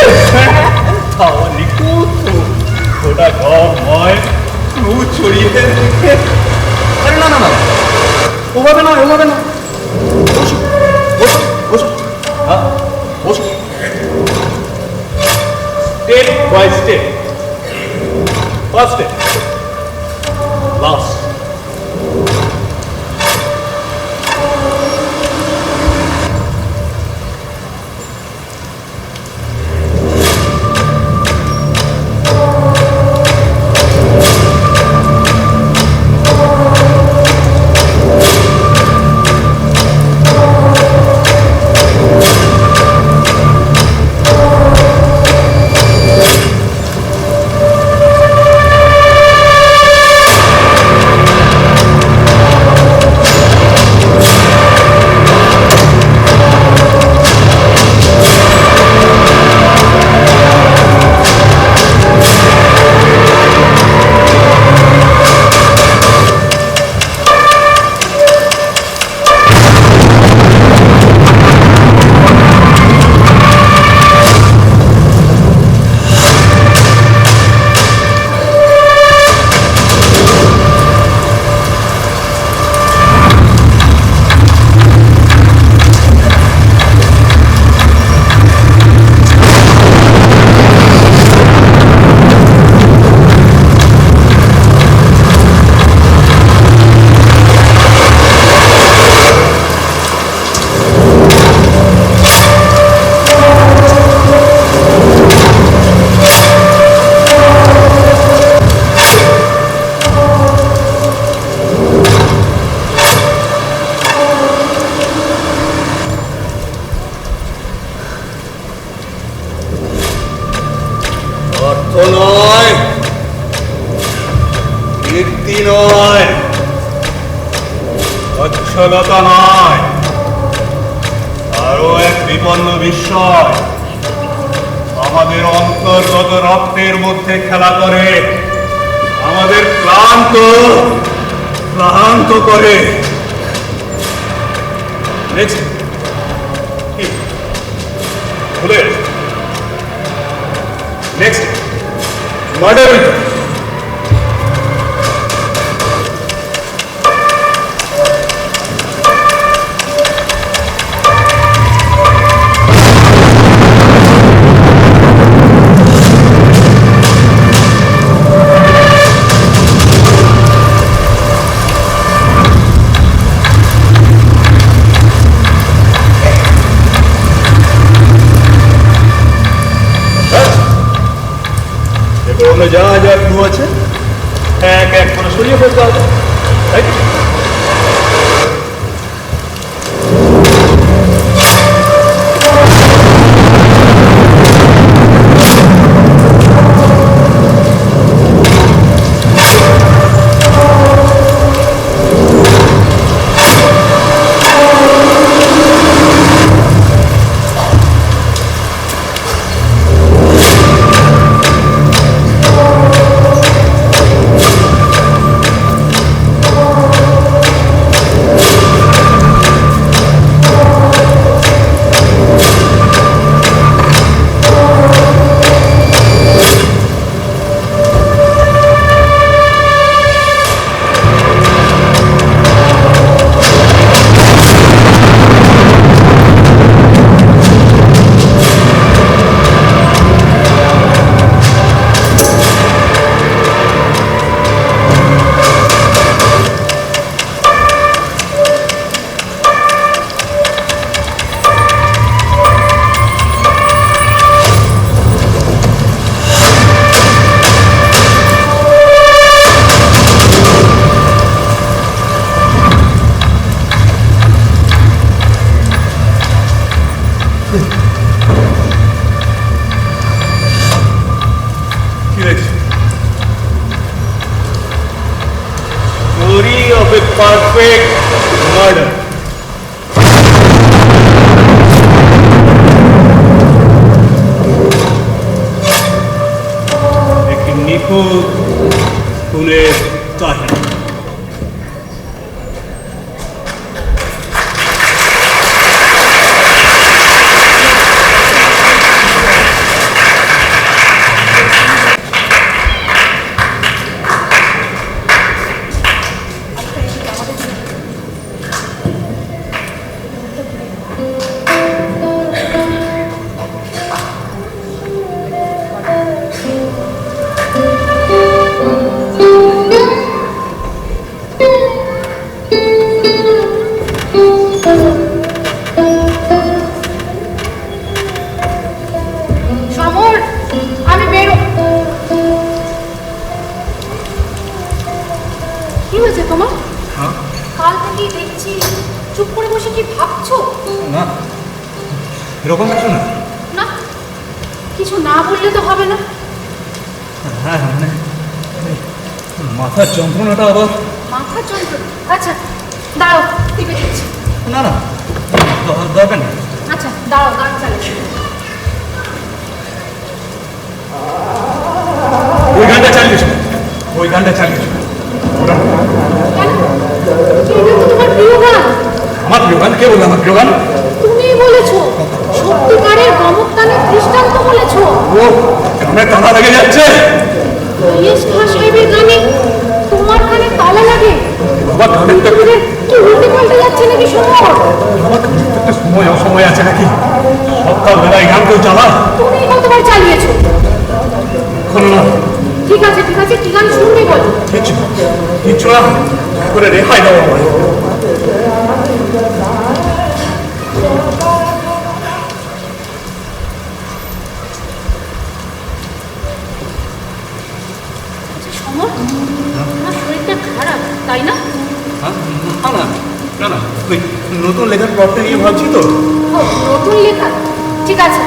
খাওয়া নিখুঁত ওটা গময় নুন ছড়িয়ে রেখে। আরে না না না, ওভাবে না, ওভাবে না। বসো বসো বসো। হ্যাঁ, বসো। Step by step. First step, last. কীর্তি নয়, অচ্ছলতা নয়, আরো এক বিপন্ন বিস্ময় আমাদের অন্তর্গত রক্তের মধ্যে খেলা করে, আমাদের ক্লান্ত করে। নেক্সট ভুলে নেক্সট মার্ডার। যা যা ক্লু আছে এক এক করে সরিয়ে ফেলতে হবে, তাই তো? Story of a perfect murder. एक निखुत खूনের কাহিনী। এরকম কিছু না, না কিছু না বললে তো হবে না। হ্যাঁ মানে মাথার যন্ত্রণাটা আবার। মাথার যন্ত্রণা? আচ্ছা দাঁড়াও, টিপে দিচ্ছি। না না দরকার নেই। আচ্ছা দাঁড়াও, গান চালিয়ে। ওই গানটা চালিয়েছ, ওই গানটা চালিয়েছ। এটা তো তোমার প্রিয় গান। আমার প্রিয় গান? কে বললো আমার প্রিয় গান? তুমিই বলেছো, সত্যিকারের গমকদানের দৃষ্টান্ত বলেছো। ও গানের তালা লেগে যাচ্ছে। ইয়েস খান সাহেবের গানে তোমার কানে তালা লাগে? বাবা গানের তো কি উল্টে পাল্টে যাচ্ছে নাকি সময়? আমার একটা সময় অসময় আছে নাকি? সকালবেলায় গান কেউ চালায়? তুমি কতবার চালিয়েছো? কোনো না। ঠিক আছে ঠিক আছে, কি গান শুনবে বলো? কিচ্ছু কিচ্ছু না করে রেহাই দাও আমার। সমর, তোমার শরীরটা খারাপ তাই না? না না না না, ওই নতুন লেখার প্লটটা নিয়ে ভাবছি তো। ও নতুন লেখা, ঠিক আছে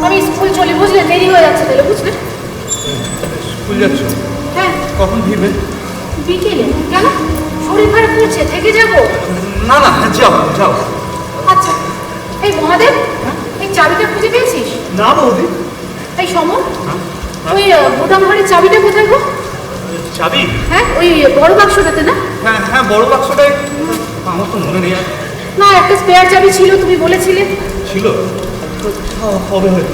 আমি স্কুল চলে, বুঝলে দেরি হয়ে যাচ্ছে তাহলে, বুঝলে? স্কুল যাচ্ছ? হ্যাঁ কখন ফিরবে? বিকেলে কেন? শরীর খারাপ করছে, থেকে যাবো? না না, যাও যাও। আচ্ছা, এই মহাদেব, এই চাবিটা খুঁজে পেয়েছিস? না বৌদি। এই সমর, ওই গোদাম ঘরের চাবিটা কোথায় গো? চাবি? হ্যাঁ, ওই বড় বাক্সটাতে না? হ্যাঁ হ্যাঁ, বড় বাক্সটাই। আমার তো মনে নেই। না, একটা স্পেয়ার চাবি ছিল, তুমি বলেছিলে। ছিল? হবে হয়তো।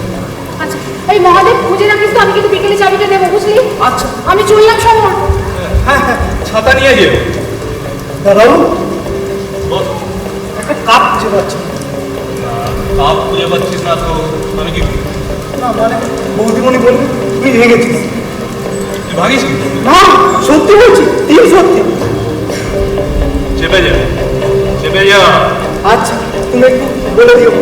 আচ্ছা, এই মহাদেব খুঁজে রাখিস তো, আমি কিন্তু বিকেলে চাবিটা দেবো, বুঝলি? আচ্ছা। আমি চললাম সমর। হ্যাঁ হ্যাঁ, ছাতা নিয়ে যেও। দাদাবাবু, বল। একটা কাপ খুঁজে পাচ্ছি না। কাপ খুঁজে পাচ্ছিস না তো আমি কি করি? না মানে বৌদিমণি বলবি তুই ভেঙেছিস। তুই ভাগিস কি? না, সত্যি বলছি, তিন সত্যি। চেপে যা, চেপে যা। আচ্ছা, তুমি একটু বলে দিও।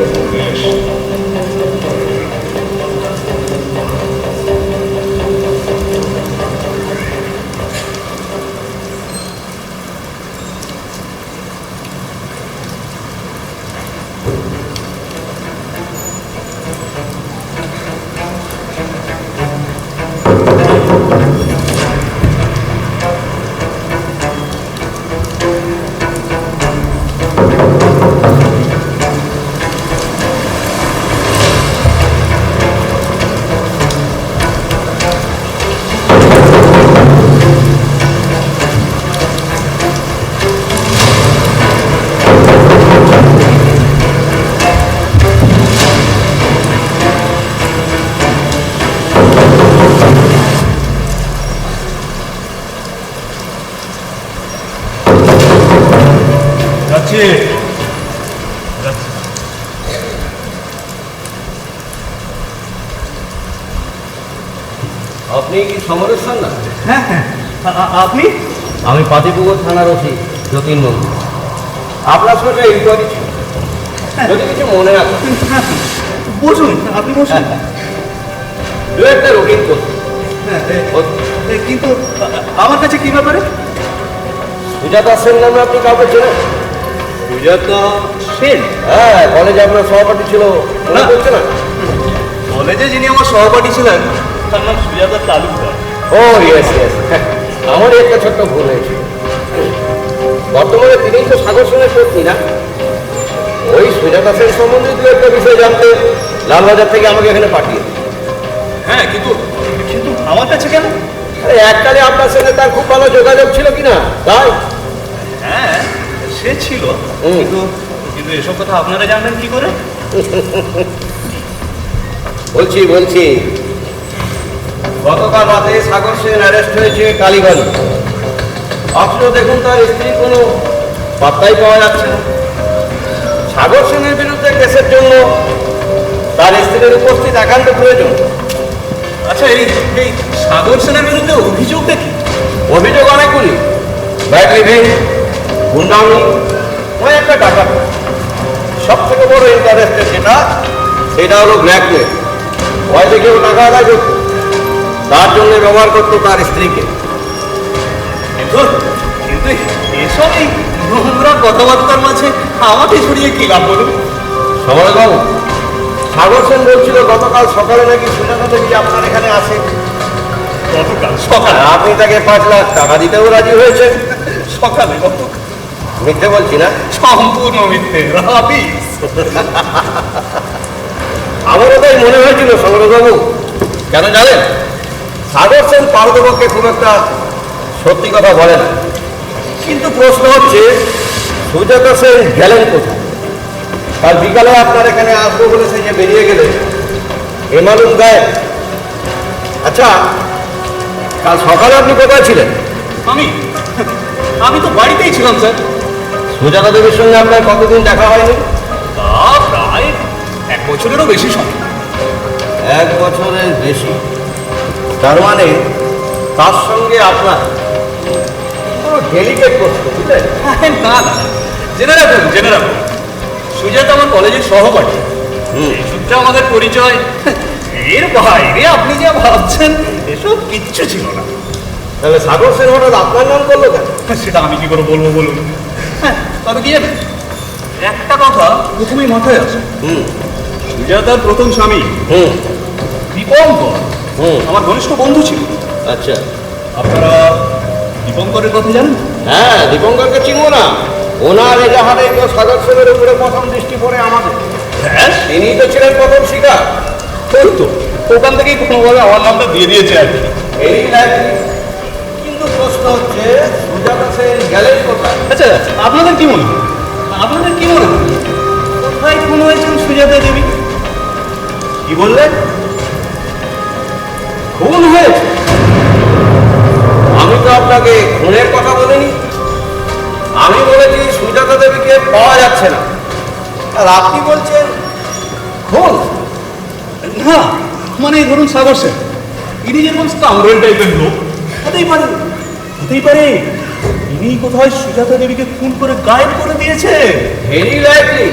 যাচ্ছে। আপনি কি সমরেশ্বর না? হ্যাঁ হ্যাঁ, আপনি? আমি পাতিপুকুর থানার ওসি যতীন নন্দী। আপনার সঙ্গে ইনকোয়ারি ছিল, যদি কিছু মনে না করেন। বসুন, আপনি বসুন। দু একটা রুটিন করছি। কিন্তু আমার কাছে কি ব্যাপারে? সুজাতা সেন নামে আপনি কাউকে চেনেন? সুজাতা সেন? হ্যাঁ, কলেজে আপনার সহপাঠী ছিল, মনে না। করছে না? কলেজে যিনি আমার সহপাঠী ছিলেন তার নাম সুজাতা তালুকদার। ও ইয়েস ইয়েস, আমারই একটা ছোট্ট ভুল হয়েছে। বর্তমানে তিনি তো সাগর সেনের পত্নী না? ওই সুজাতা সেন সম্বন্ধে দু একটা বিষয় জানতে লালবাজার থেকে আমাকে এখানে পাঠিয়ে। হ্যাঁ, কিন্তু কিন্তু আমার কাছে কেন? আরে এককালে আপনার সঙ্গে তার খুব ভালো যোগাযোগ ছিল কিনা তাই? হ্যাঁ, সে ছিল, কিন্তু কিন্তু এসব কথা আপনারা জানলেন কি করে? বলছি গতকাল রাতে সাগর সেন অ্যারেস্ট হয়েছে কালীগঞ্জ। অথচ দেখুন তার স্ত্রী কোনো পাত্তাই পাওয়া যাচ্ছে না। সাগর সেনের বিরুদ্ধে কেসের জন্য তার স্ত্রীর উপস্থিত একান্ত প্রয়োজন। আচ্ছা, এই এই সাগর সেনের বিরুদ্ধে অভিযোগটা কি? অভিযোগ অনেকগুলি: ব্যাড লিভিং, গুন্ডামি, ওই একটা টাকা। সব থেকে বড় ইন্টারেস্টের সেটা হলো ব্ল্যাকমেল। ভয় দেখেও টাকা আদায় করতো, তার জন্য ব্যবহার করতো তার স্ত্রীকে। কিন্তু কিন্তু এসব এই নোংরা কথাবার্তার মাঝে আমাকে ছড়িয়ে কি লাভ বলুন? সমরবাবু, সাগর সেন বলছিল গতকাল সকালে নাকি সুজাতা দেবী আপনার এখানে আসে। গতকাল সকালে? আপনি তাকে 5 লাখ টাকা দিতেও রাজি হয়েছে। সকালে? গতকাল? মিথ্যে বলছি না? সম্পূর্ণ মিথ্যে, রাবিশ। আমারও তাই মনে হয়েছিল সমরবাবু। কেন জানেন? সাগর সেন পারদপক্ষে খুব একটা সত্যি কথা বলে না। কিন্তু প্রশ্ন হচ্ছে, সুজাতা সেন গেলেন কোথায়? কাল বিকালে আপনার এখানে আসবো বলে সে যে বেরিয়ে গেলে এ মালুম গায়ে। আচ্ছা, কাল সকালে আপনি কোথায় ছিলেন? আমি তো বাড়িতেই ছিলাম স্যার। সুজাতা দেবীর সঙ্গে আপনার কতদিন দেখা হয়নি? তা প্রায় 1 বছরেরও বেশি সময়। 1 বছরের বেশি? তার মানে তার সঙ্গে আপনার পুরো ডেলিকেট প্রশ্ন, বুঝলেন? না না, জেনে রাখুন, সুজাতা আমার কলেজের সহপাঠী। এই সূত্রে আমাদের পরিচয়। এর বাইরে আপনি যা ভাবছেন এসব কিচ্ছু ছিল না। তাহলে সাগর সেন হঠাৎ আপনার নাম করলো কেন? সেটা আমি কি করে বলবো বলুন? তবে কি জানেন, একটা কথা প্রথমেই মাথায় আসে। সুজাতার প্রথম স্বামী দীপঙ্কর আমার ঘনিষ্ঠ বন্ধু ছিল। আচ্ছা। আপনারা দীপঙ্করের কথা জানেন? হ্যাঁ, দীপঙ্করকে চিনবো না? ওনার এজাহারে তো সাগর সেনের উপরে প্রথম দৃষ্টি পড়ে আমাদের। হ্যাঁ, তিনিই তো ছিলেন প্রথম শিকার। ওই তো ওখান থেকেই কোনোভাবে আমার নামটা দিয়ে দিয়েছে আর কি। এই লাইব্রেরি। কিন্তু প্রশ্ন হচ্ছে সুজাতা সেন গেলেন কোথায়? আচ্ছা, আপনাদের কি মনে হয়? আপনাদের কি মনে হয় কোথায় খুন হয়েছেন সুজাতা দেবী? কি বললেন? খুন হয়েছে? আমি তো আপনাকে খুনের কথা বলিনি। আমি বলেছি সুজাতা দেবীকে পাওয়া যাচ্ছে না, আর আপনি বলছেন খুন। না, মানে ধরুন সাগর সেন, ইনি যেরকম স্কাউন্ডার টাইপের লোক, হতেই পারে, হতেই পারে ইনি কোথায় সুজাতা দেবীকে খুন করে গায়েব করে দিয়েছে। Very likely.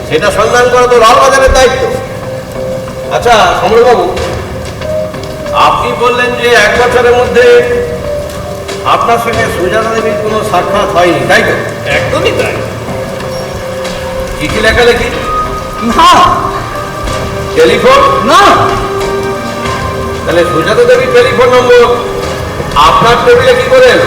সেটা সন্ধান করা তো লালবাজারের দায়িত্ব। আচ্ছা সমরবাবু, আপনি বললেন যে 1 বছরের মধ্যে আপনার সঙ্গে সুজাতা দেবীর কোনো সাক্ষাৎ হয়নি, তাই তো? একদমই তাই। চিঠি লেখালেখি? না টেলিফোন? না, তাহলে সুজাতা দেবীর টেলিফোন নম্বর আপনার টেবিলে কি করে এলো?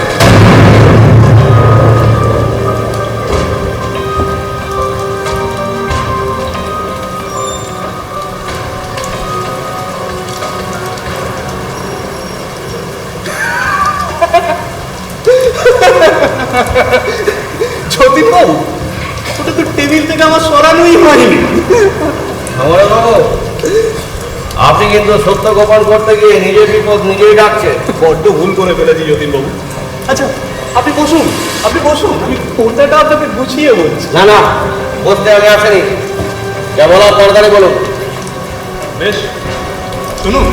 যতীনবাবু, ওটা তো টেবিল থেকে আমার সরানোই হয়নি। সমরবাবু, আপনি কিন্তু সত্য গোপন করতে গিয়ে নিজের বিপদ নিজেই ডাকছেন। বড্ড ভুল করে ফেলেছি যতীনবাবু। আচ্ছা, আপনি বসুন, আপনি বসুন, আমি কথাটা আপনাকে বুঝিয়ে বলছি। না না, বসতে আমি আসেনি। যা বলার দরকারে বলুন। বেশ, শুনুন।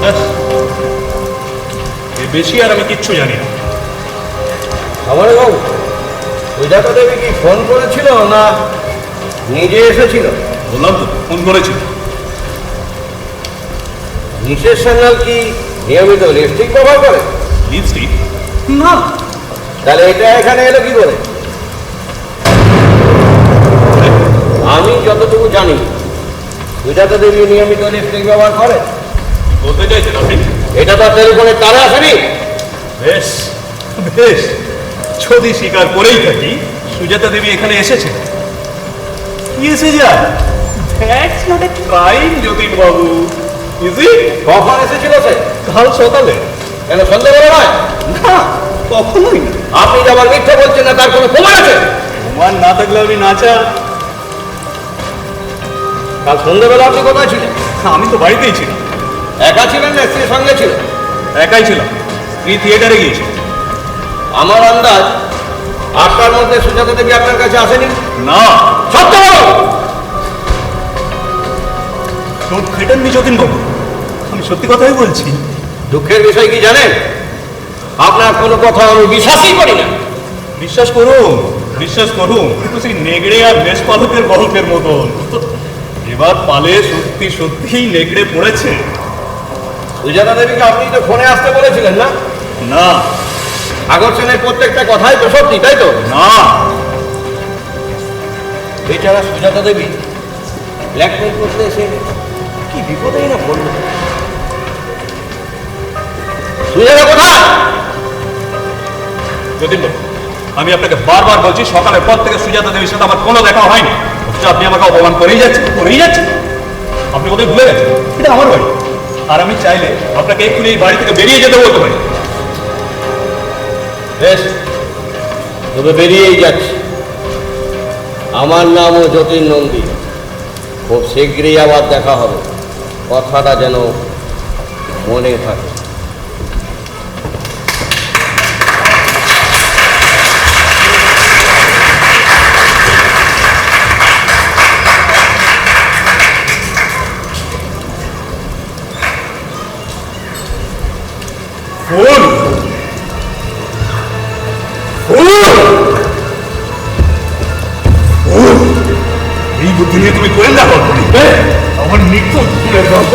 ব্যাস, এর বেশি আর আমি কিচ্ছু জানি না। সমরবাবু, সুজাতা দেবী কি ফোন করেছিল না নিজে এসেছিল? বললাম তো, ফোন করেছিল। মিসেস সান্যাল কি নিয়মিত লিপস্টিক ব্যবহার করে? লিপস্টিক? না। তাহলে এটা এখানে এলো কি করে? আমি যতটুকু জানি সুজাতা দেবী নিয়মিত লিপস্টিক ব্যবহার করে। বলতে চাইছেন আপনি? এটা তো টেলিফোনের তারে আসেনি। বেশ বেশ, যদি স্বীকার করেই থাকি সুজাতা দেবী এখানে এসেছে, কি এসে যায়? দ্যাটস নট এ ক্রাইম যতীনবাবু, ইজ ইট? কখন এসেছিল সে? কাল সকালে। কেন সন্ধ্যাবেলা নয়? না, কখনোই না। আপনি যে আবার মিথ্যা বলছেন না, তার কোনো প্রমাণ আছে? প্রমাণ না থাকলে আমি নাচা। কাল সন্ধ্যাবেলা আপনি কোথায় ছিলেন? আমি তো বাড়িতেই ছিলাম। একা ছিলেন না স্ত্রীর সঙ্গে ছিল? একাই ছিলাম, স্ত্রী থিয়েটারে গিয়েছে। আমার আন্দাজ 8টার মধ্যে সুজাতা দেবী আপনার কাছে আসেনি। না, সত্য বলো। চোখ ফেটেননি যতীনবাবু, আমি সত্যি কথাই বলছি। দুঃখের বিষয় কি জানেন? আপনার কোনো কথা আমি বিশ্বাসই করি না। বিশ্বাস করুন, বিশ্বাস করুন, কিন্তু সেই নেগড়ে আর বেশ পালকের গল্পের মতন। এবার পালে সত্যি সত্যিই নেগড়ে পড়েছে। সুজাতা দেবীকে আপনি তো ফোনে আসতে বলেছিলেন না? না। সাগর সেনের প্রত্যেকটা কথাই তো সত্যি, তাই তো? না। বেচারা সুজাতা দেবী ব্ল্যাকমেল করতে এসে কি বিপদেই না পড়ল। সুজাতা কোথায়? যতীনবাবু, আমি আপনাকে বারবার বলছি, সকালের পর থেকে সুজাতা দেবীর সাথে আমার কোনো দেখা হয়নি। অথচ আপনি আমাকে অপমান করেই যাচ্ছেন। আপনি কোথায় ভুলে গেছেন এটা আমার বাড়ি, আর আমি চাইলে আপনাকে এক্ষুনি এই বাড়ি থেকে বেরিয়ে যেতে বলতে পারি। বেশ, তবে বেরিয়েই যাচ্ছি। আমার নামও যতীন নন্দী। খুব শীঘ্রই আবার দেখা হবে, কথাটা যেন মনে থাকে। ফোন এই বুদ্ধি নিয়ে তুমি করে দেখো। আমার নিখুঁত ফুলের গল্প,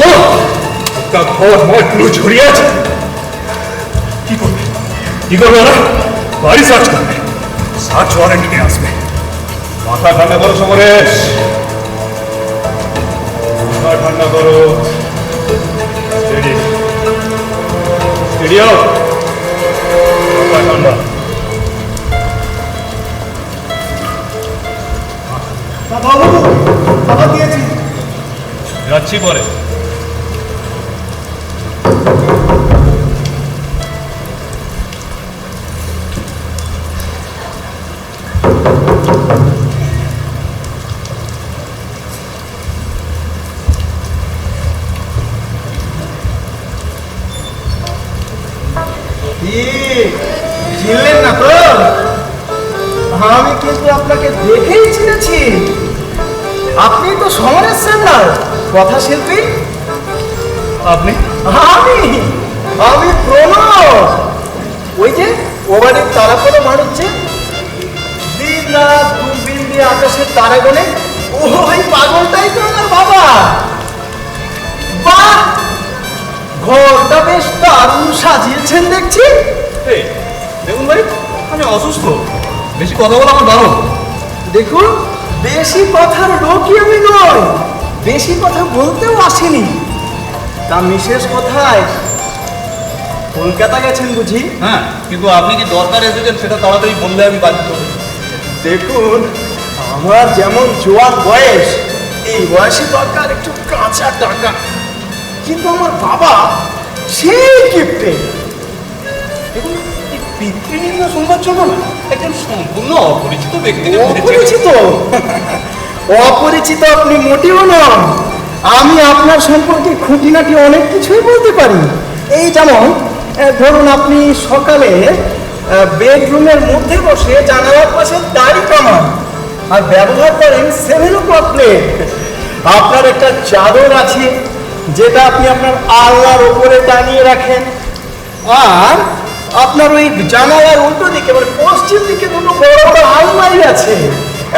তার খবর আমার পুরো ছড়িয়ে আছে। কি করবে ওরা? বাড়ি সার্চ করবে, সার্চ ওয়ারেন্ট নিয়ে আসবে। মাথা ঠান্ডা করো সমরেশ, মাথা ঠান্ডা করো। স্টেডি স্টেডিও, মাথা ঠান্ডা। বাবু খাবার দিয়েছি। যাচ্ছি পরে। চিনলেন না তো? আমি কিন্তু আপনাকে দেখেই চিনেছি। আপনি তো সমরেশ সেন্নার, কথা শিল্পী। আপনি? আমি আমি প্রণব, ওই যে ও বাড়ির তারা করে মারুচ্ছে, দিন রাত দূরবীন দিয়ে আকাশের তারা গোনে, ওই পাগলটাই তো আমার বাবা। বাহ, ঘরটা বেশ দারুণ সাজিয়েছেন দেখছি। এই দেখুন ভাই, আমি অসুস্থ, বেশি কথা বলা আমার বারণ। দেখুন, বেশি কথার লোকই আমি নই, বেশি কথা বলতেও আসেনি। তা বিশেষ কথায় কলকাতা গেছেন বুঝি? হ্যাঁ, কিন্তু আপনি কি দরকার এসেছেন সেটা তাড়াতাড়ি বললে আমি বাধ্য হই। দেখুন, আমার যেমন জোয়ান বয়স, এই বয়সে দরকার একটু কাঁচা টাকা, কিন্তু আমার বাবা সেই গিফটে। দেখুন, এই পিতৃনিন্দা শুনবার জন্য না একজন সম্পূর্ণ অপরিচিত ব্যক্তিকে অপরিচিত অপরিচিত আপনি মোটেও নন। আমি আপনার সম্পর্কে খুঁটিনাটি অনেক কিছুই বলতে পারি। এই যেমন ধরুন, আপনি সকালে বেডরুমের মধ্যে বসে জানালার পাশে দাড়ি কামান আর ব্যবহার করেন 7 o'clock প্লেট। আপনার একটা চাদর আছে যেটা আপনি আপনার আলনার ওপরে টানিয়ে রাখেন, আর আপনার ওই জানালার উল্টো দিকে মানে পশ্চিম দিকে দুটো বড় বড় আলমারি আছে,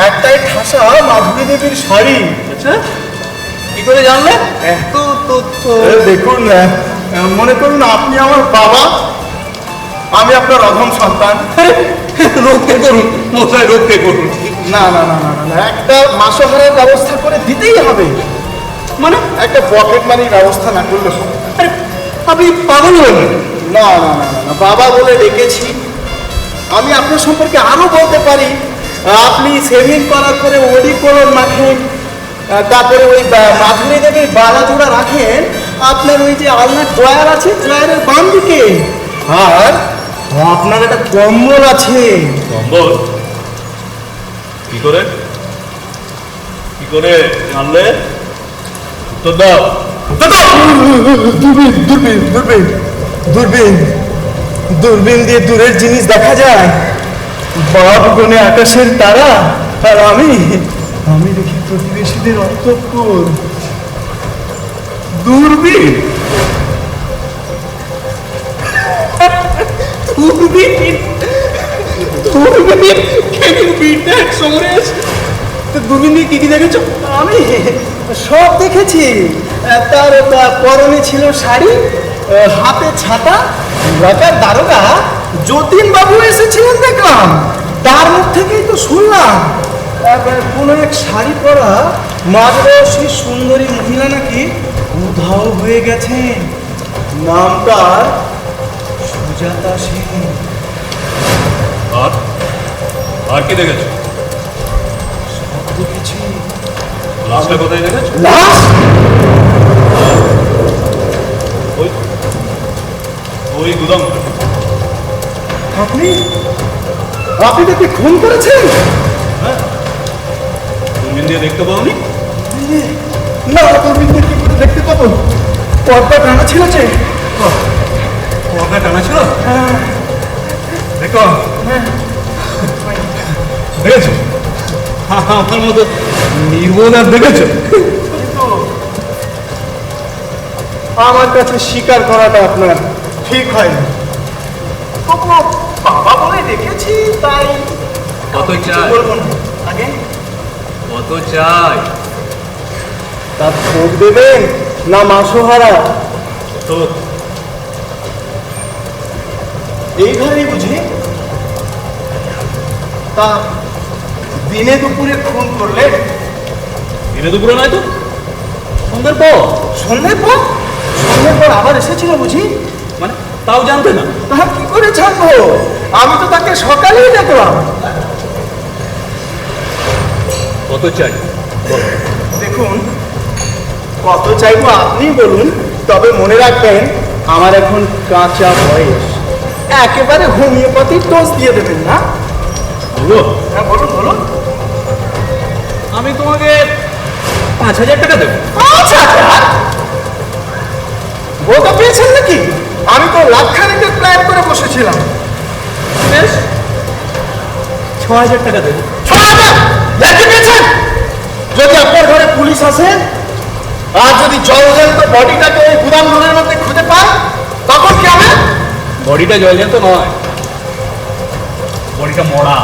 একটাই ঠাসা মাধুরী দেবীর শাড়ি। আচ্ছা, কি করে জানলে এত তথ্য? দেখুন, মনে করুন আপনি আমার বাবা, আমি আপনার অধম সন্তান। রক্ষে করুন মশাই, রক্ষে করুন। না না না না না, একটা মাসোহারার ব্যবস্থা করে দিতেই হবে। মানে একটা পকেট মানির ব্যবস্থা না করলে হবে? আরে আপনি পাগল হলেন? না না না না, বাবা বলে ডেকেছি। আমি আপনার সম্পর্কে আরো বলতে পারি। আপনি সেভিং করার পরে ওডি কলম মাখেন, তারপরে ওই মাধুরী দেবীর বালা জোড়া রাখেন আপনার ওই যে আলনার ড্রয়ার আছে, ড্রয়ারের বাম দিকে, আর আপনার একটা কম্বল আছে। কম্বল? কি করে কি করে জানলে? উত্তর দাও, উত্তর দাও। দূরবীন দূরবীন দূরবীন দূরবীন দূরবীন দিয়ে দূরের জিনিস দেখা যায়। বাপ গুনে আকাশের তারা, আর আমি দেখি প্রতিবেশীদের অন্তঃপুর। দূরবীন? দূরবীন? দূরবীন? কেন বিটেক সমরেশ? দূরবীন দিয়ে কি কি দেখেছো? আমি সব দেখেছি। তার পরনে ছিল শাড়ি, হাতে ছাতা। এলাকার দারোগা যতীন বাবু এসেছিলেন দেখলাম, তার মুখ থেকেই তো শুনলাম কোন এক শাড়ি পরা মাঝবয়সী সুন্দরী মহিলা নাকি উধাও হয়ে গেছেন। নামটা সুজাতা সেন। আর আর কি দেখেছো? সব দেখেছি। লাশটা কোথায় দেখেছো? লাশ? ওই ওই গুদাম। আপনি আপনি তাকে খুন করেছেন? হ্যাঁ, দূরবীন দিয়ে দেখতে পাওনি? না, দূরবীন দিয়ে কি করে দেখতে পাবো? পর্দা টানা ছিল যে। পর্দা টানা ছিল? দেখো, দেখেছো? আমার মতো নির্বোধ আর দেখেছো? আমার কাছে স্বীকার করাটা আপনার ঠিক হয়নি। তবুও বাবা বলে দেখেছি, তাই কত কিছু চাই? বলবো না। আগে কত চাই? তার ভোট দেবেন না মাসোহারা? তো এইভাবেই বুঝি তা দিনে দুপুরে খুন করলে? দিনে দুপুরে নয় তো, সন্ধ্যের পর। সন্ধ্যের পর? সন্ধ্যের পর আবার এসেছিল বুঝি? মানে তাও জানতে না? তা কি করে জানবো? আমি তো তাকে সকালেই দেখলাম। কত চাই বলো। দেখুন, কত চাইবো আপনি বলুন, তবে মনে রাখবেন আমার এখন কাঁচা বয়স, একেবারে হোমিওপ্যাথির ডোজ দিয়ে দেবেন না। বলো। হ্যাঁ বলুন বলুন। আমি তোমাকে 5,000 টাকা দেবো। 5,000? বোকা পেয়েছেন নাকি? আমি তো লাখখানিকের প্ল্যান করে বসেছিলাম। বেশ, 6,000 টাকা দেবো। 6,000? দেখতে পেয়েছেন? যদি আপনার ঘরে পুলিশ আসে আর যদি জলজন্ত বডিটাকে ওই গুদাম ঘরের মধ্যে খুঁজে পায়, তখন কি হবে? বডিটা জলজ্যান্ত নয়, বডিটা মরা।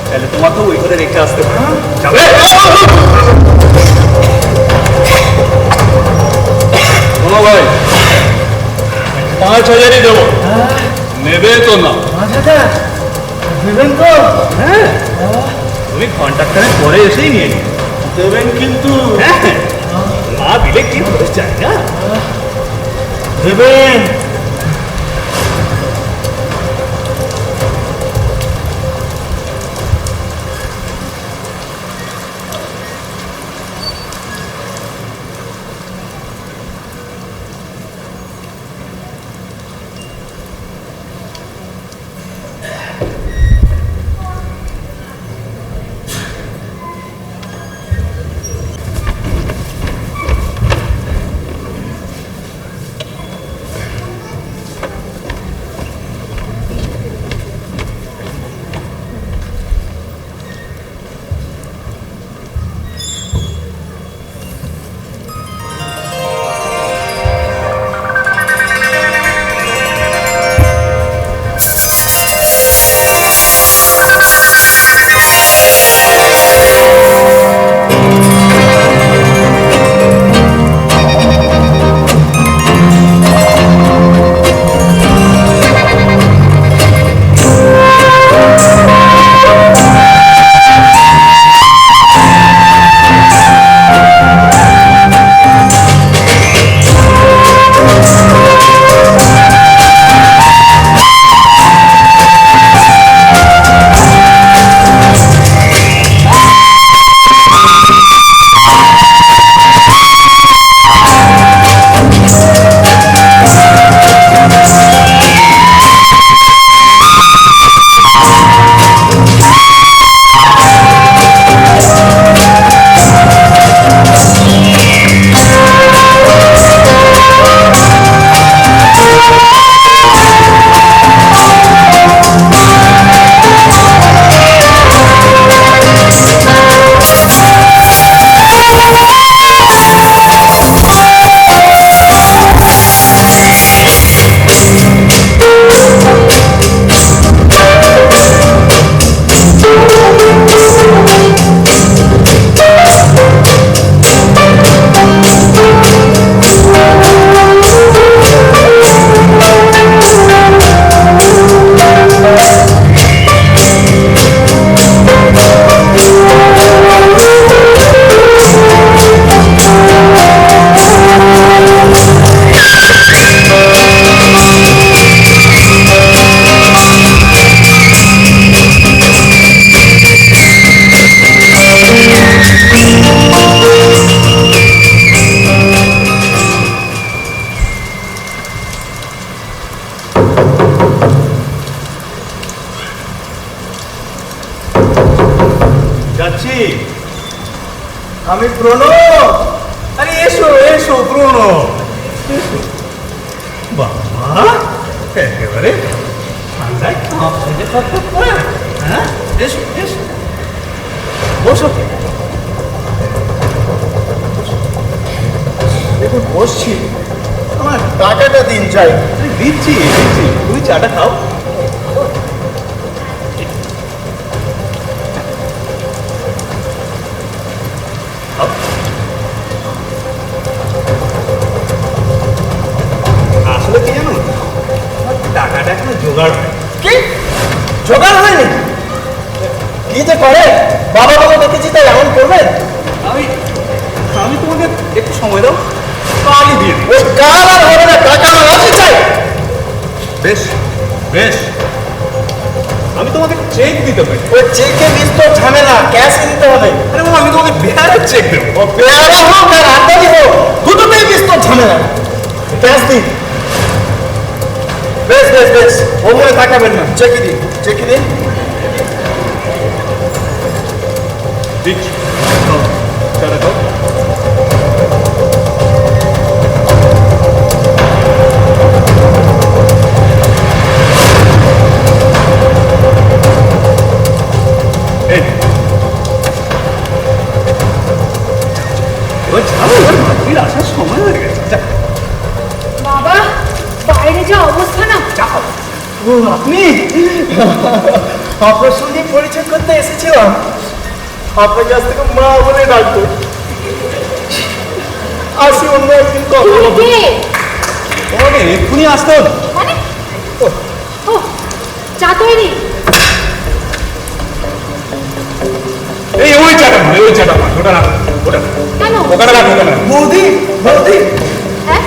তাহলে তোমাকেও ওই করে রেখে আসতে পারে। যাবে? শোনো ভাই, 5,000ই দেবো। নেবে তো না? 5,000 দেবেন তো? হ্যাঁ, তুমি কন্ট্রাক্টরের পরে এসেই নিয়ে নিও। দেবেন কিন্তু? হ্যাঁ, না দিলে কি হতে চাই না। দেবেন। যাচ্ছি। আমি প্রণব। আরে এসো এসো প্রণব, এসো। বাবা, একেবারে ঠান্ডায় কাঁপছে যে থরথর করে। হ্যাঁ, এসো এসো, বসো। দেখুন বসছি, আমার টাকাটা দিন চাই। আরে দিচ্ছি দিচ্ছি, তুমি চাটা খাও। খাও। আসলে কি জানো, আমার টাকাটা এখনো জোগাড় হয়। কি জোগাড় হয়নি? কি যে করে, বাবা বাবা দেখেছি তাই এমন করবেন? আমি আমি তোমাকে একটু সময় দাও, কালই দিয়ে দিই। ওই কাল আর হবে না, টাকা আমার আছে চাই। বেশ বেশ, আমি তোমাকে চেক দিতে পারি। ওই চেকে বিস্তর ঝামেলা, ক্যাশ দিতে হবে। আরে বাবা, আমি তোমাকে বেয়ারের চেক দেবো। ও পেয়ারা হোক আর আন্দাজি হোক, দুটোতেই বিস্তর ঝামেলা। ক্যাশ দিন। বেশ বেশ বেশ, ও মনে তাকাবেন না। চেকি দিন, চেকি দিন। দিচ্ছি, দাও, চাটা দাও। এই, এবার যাও, এবার মাতৃর আসার সময় হয়ে গেছে। যা, বাবা, বাইরে যা অবস্থা না। যাও। ও আপনি? আপনার সঙ্গে পরিচয় করতে এসেছিলাম। আপনার কাছ থেকে মা বলে ডাকতো। আসি অন্য একদিন কথা বলবো। কে? তোমাকে এক্ষুনি আসতে হলো? মানে? ও, চা তৈরি। এই ওই চাটা নয়, ওই চাটা নয়, ওটা না, ওটা না। কেন? ওখানে রাখো, ওখানে রাখো। বৌদি, বৌদি, হ্যাঁ?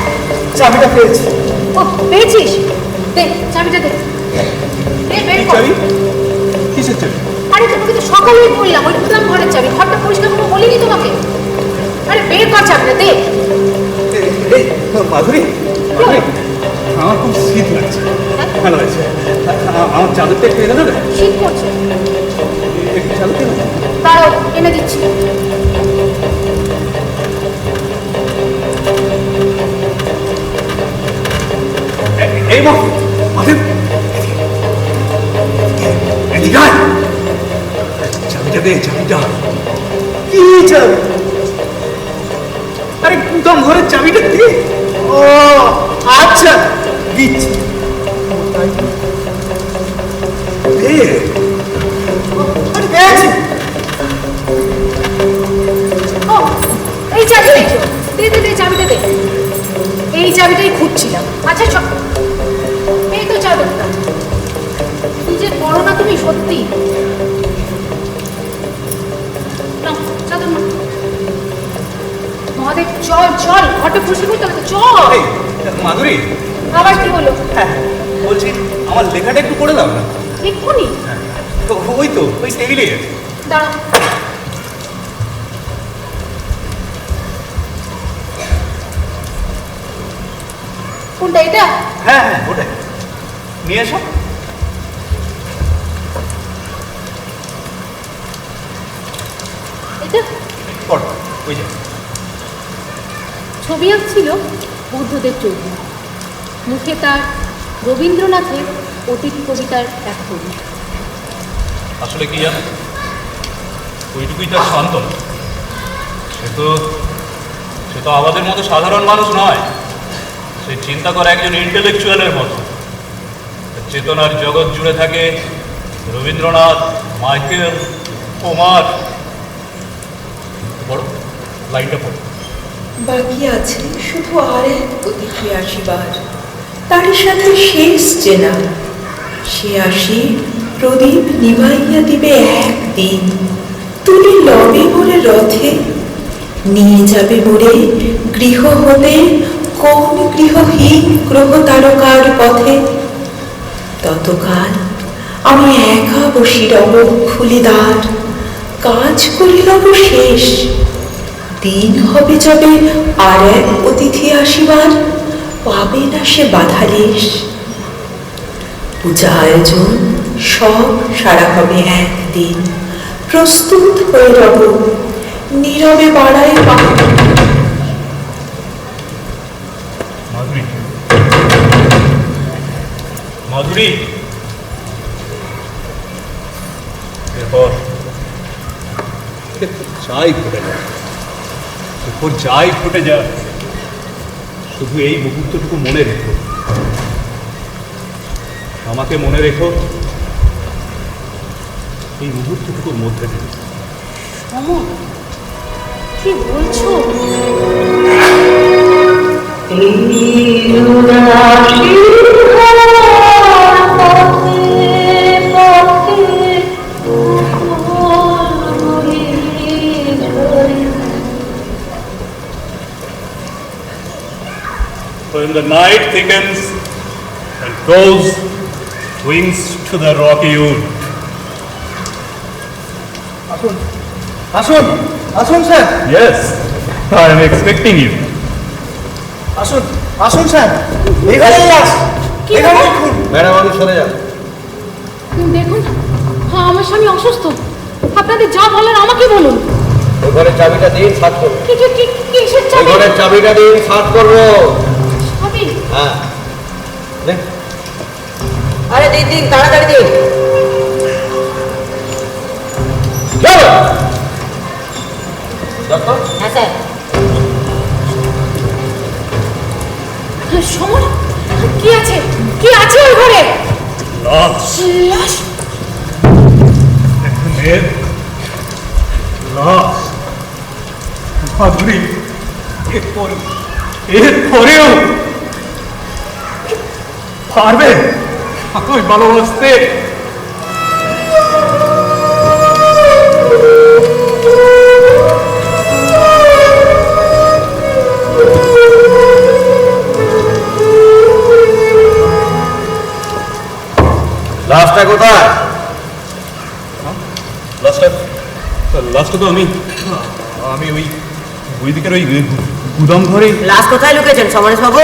চাবিটা পেয়েছি। ও, পেয়েছিস? দে, চাবিটা দে। দে, বের কি কর। চাবি? কিসের চাবি? আরে তোমাকে তো সকালেই বললাম, ওই গুদাম ঘরের চাবি। ঘরটা পরিষ্কার করবো বলিনি তোমাকে? আরে বের কর চাবিটা, দে। এই মাধুরী, মাধুরী, আমার খুব শীত লাগছে। হ্যাঁ? ভালো আছে, আমার চাদরটা একটু এনে দেবে? শীত করছে। একটু চাদর কেন? দাঁড়াও, এনে দিচ্ছি। এই মা, মাধুরী, এদিকে আয়। চাবিটা দে, চাবিটা। কি চাবি? আরে গুদাম ঘরের চাবিটা দে। ও আচ্ছা, দিচ্ছি। দে। আরে পেয়েছি। ও, এই চাবি পেয়েছো? দে দে দে, চাবিটা দে। এই চাবিটাই খুঁজছিলাম। আচ্ছা সব, এই তো চাবিটা। কি যে করো না তুমি, সত্যি। নাও, চাদর নাও। মহাদেব, চল চল, ঘরটা পরিষ্কার করতে হবে তো, চল। এই, মাধুরী, আবার কি বলো? হ্যাঁ, বলছি আমার লেখাটা একটু করে দাও না। এক্ষুনি? ওই তো, ওই টেবিলে। দাঁড়াও। কোনটা, এটা? হ্যাঁ হ্যাঁ, ওটাই নিয়ে এসো। এটা পড়ো, ওই যে। ছবি আঁকছিল বুদ্ধদেব চৌধুরী। মুখে তার রবীন্দ্রনাথের অতিথি কবিতার এক কবি। আসলে কি জানো, ওইটুকুই তার সন্তান। সে তো আমাদের মতো সাধারণ মানুষ নয়। সে চিন্তা করে একজন ইন্টেলেকচুয়ালের মতো। চেতনার জগৎ জুড়ে থাকে রবীন্দ্রনাথ, মাইকেল, কুমার। পড়ো, লাইনটা পড়ো। বাকি আছে শুধু আর এক অতিথি আসিবার, তারই সাথে শেষ চেনা। সে আসি প্রদীপ নিভাইয়া দিবে একদিন, তুলি লবে মোরে রথে, নিয়ে যাবে মোরে গৃহ হতে কোন গৃহহীন গ্রহ তারকার পথে। ততকাল আমি একা বসি রব খুলিদার, কাজ করিলব শেষ। দিন হবে যবে আর এক অতিথি আসিবার, পাবে না সে বাধালেশ। পূজা আয়োজন সব সারা হবে একদিন, প্রস্তুত হয়ে রব নীরবে বাড়ায় মাধুরী, মাধুরী, এরপর যাই ঘটে যায়, এরপর যাই ঘটে যায়, শুধু এই মুহূর্তটুকু মনে রেখো। আমাকে মনে রেখো এই মুহূর্তটুকুর মধ্যে দিয়ে। অমর, কি বলছো? পথে পথে when the night thickens and goes wings to the rocky wood. আসুন আসুন আসুন sir Yes, I am expecting you. আসুন আসুন স্যার এখানেই লাশ কি এখানে ব্যাপার? দেখুন ম্যাডাম আপনি সরে যান। দেখুন, হ্যাঁ আমার স্বামী অসুস্থ। আপনাদের যা বলেন আমাকে বলুন। ওই ঘরের চাবিটা দিন, সার্চ করবো। কিসের ওই চাবি? ঘরের চাবিটা দিন, সার্চ করবো। চাবি? হ্যাঁ নে। আরে দিন দিন তাড়াতাড়ি দিন। চলো। ডক্টর হ্যাঁ স্যার। সমর, কি আছে? কি আছে ওই ঘরে? লাশ, লাশ? একটা মেয়ের লাশ। মাধুরী, এরপরেও পারবে আমায় ভালোবাসতে? লাশটা কোথায়? লাস্টটা তো আমি ওই দিকের ওই গুদাম ঘরে। লাশ কোথায় লুকিয়েছেন সমরেশ বাবু?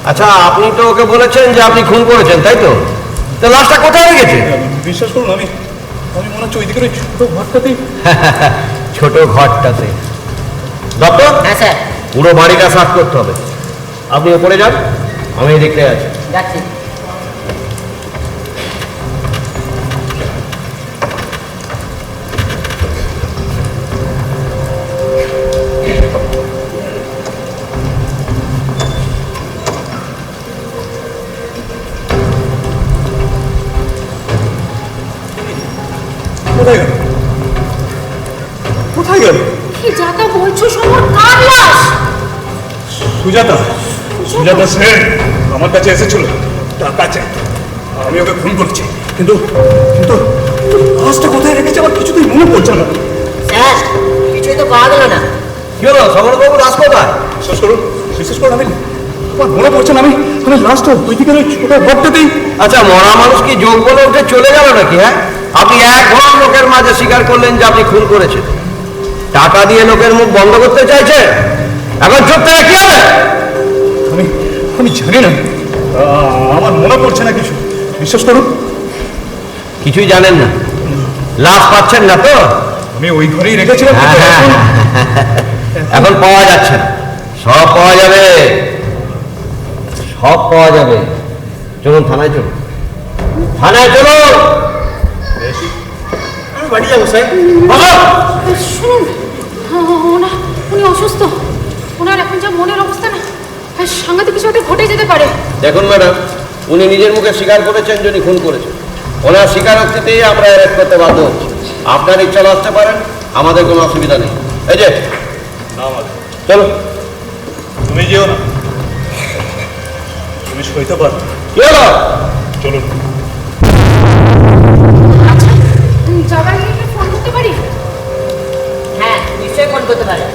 আচ্ছা আপনি তো ওকে বলেছেন যে আপনি খুন করেছেন, তাই তো? তো লাশটা কোথায় গেছে? বিশ্বাস করুন, আমি মনে হচ্ছে ওই দিকের ওই ছোট ঘরটাতেই। ছোট ঘরটাতে। ডক্টর হ্যাঁ স্যার। পুরো বাড়িটা সাফ করতে হবে। আপনি ওপরে যান, আমি এই দিকটায় আছি। যাচ্ছি। কোথায় গেল? কোথায় গেল? কি যাতা বলছো সমর? কার লাশ? সুজাতা, সুজাতা সেন আমার কাছে এসেছিল টাকা চাই। আমি ওকে খুন করছি, কিন্তু কিন্তু লাশটা কোথায় রেখেছে আমার কিছুতেই মনে পড়ছে না। স্যার কিছুই তো পাওয়া গেল না। কি হলো সমরবাবু, লাশ কোথায়? বিশ্বাস করুন, আমার মনে পড়ছে না। আমি লাস্টটা ওই দিকের ওই ছোট ঘরটাতেই। আচ্ছা মরা মানুষ কি যোগ বলে উঠে চলে গেল নাকি? হ্যাঁ, আপনি এক ঘর লোকের মাঝে স্বীকার করলেন যে আপনি খুন করেছেন। টাকা দিয়ে লোকের মুখ বন্ধ করতে চাইছেন। এখন চুপ থেকে কি হবে? আমি জানি না, আমার মনে পড়ছে না কিছু। বিশ্বাস করুন, কিছুই জানেন না? লাশ পাচ্ছেন না তো? আমি ওই ঘরেই রেখেছিলাম। হ্যাঁ, কিন্তু এখন পাওয়া যাচ্ছে না। সব পাওয়া যাবে, সব পাওয়া যাবে। চলুন থানায়, চলুন থানায় চলুন। আমি বাড়ি যাবো স্যার। শুনুন, উনি অসুস্থ। ওনার এখন যা মনের অবস্থা না, সাংঘাতিক কিছু একটা ঘটে যেতে পারে। দেখুন ম্যাডাম, উনি নিজের মুখে স্বীকার করেছেন যে উনি খুন করেছেন। ওনার স্বীকারোক্তিতেই আমরা অ্যারেস্ট করতে বাধ্য হচ্ছি। আপনার ইচ্ছা আসতে পারেন, আমাদের কোনো অসুবিধা নেই। এই যে না মাধু, চলো। তুমি যেও না, তুমি সইতে পারো। কি হলো? চলুন। আচ্ছা, যাবার আগে একটা ফোন করতে পারি? হ্যাঁ নিশ্চয়ই ফোন করতে পারে।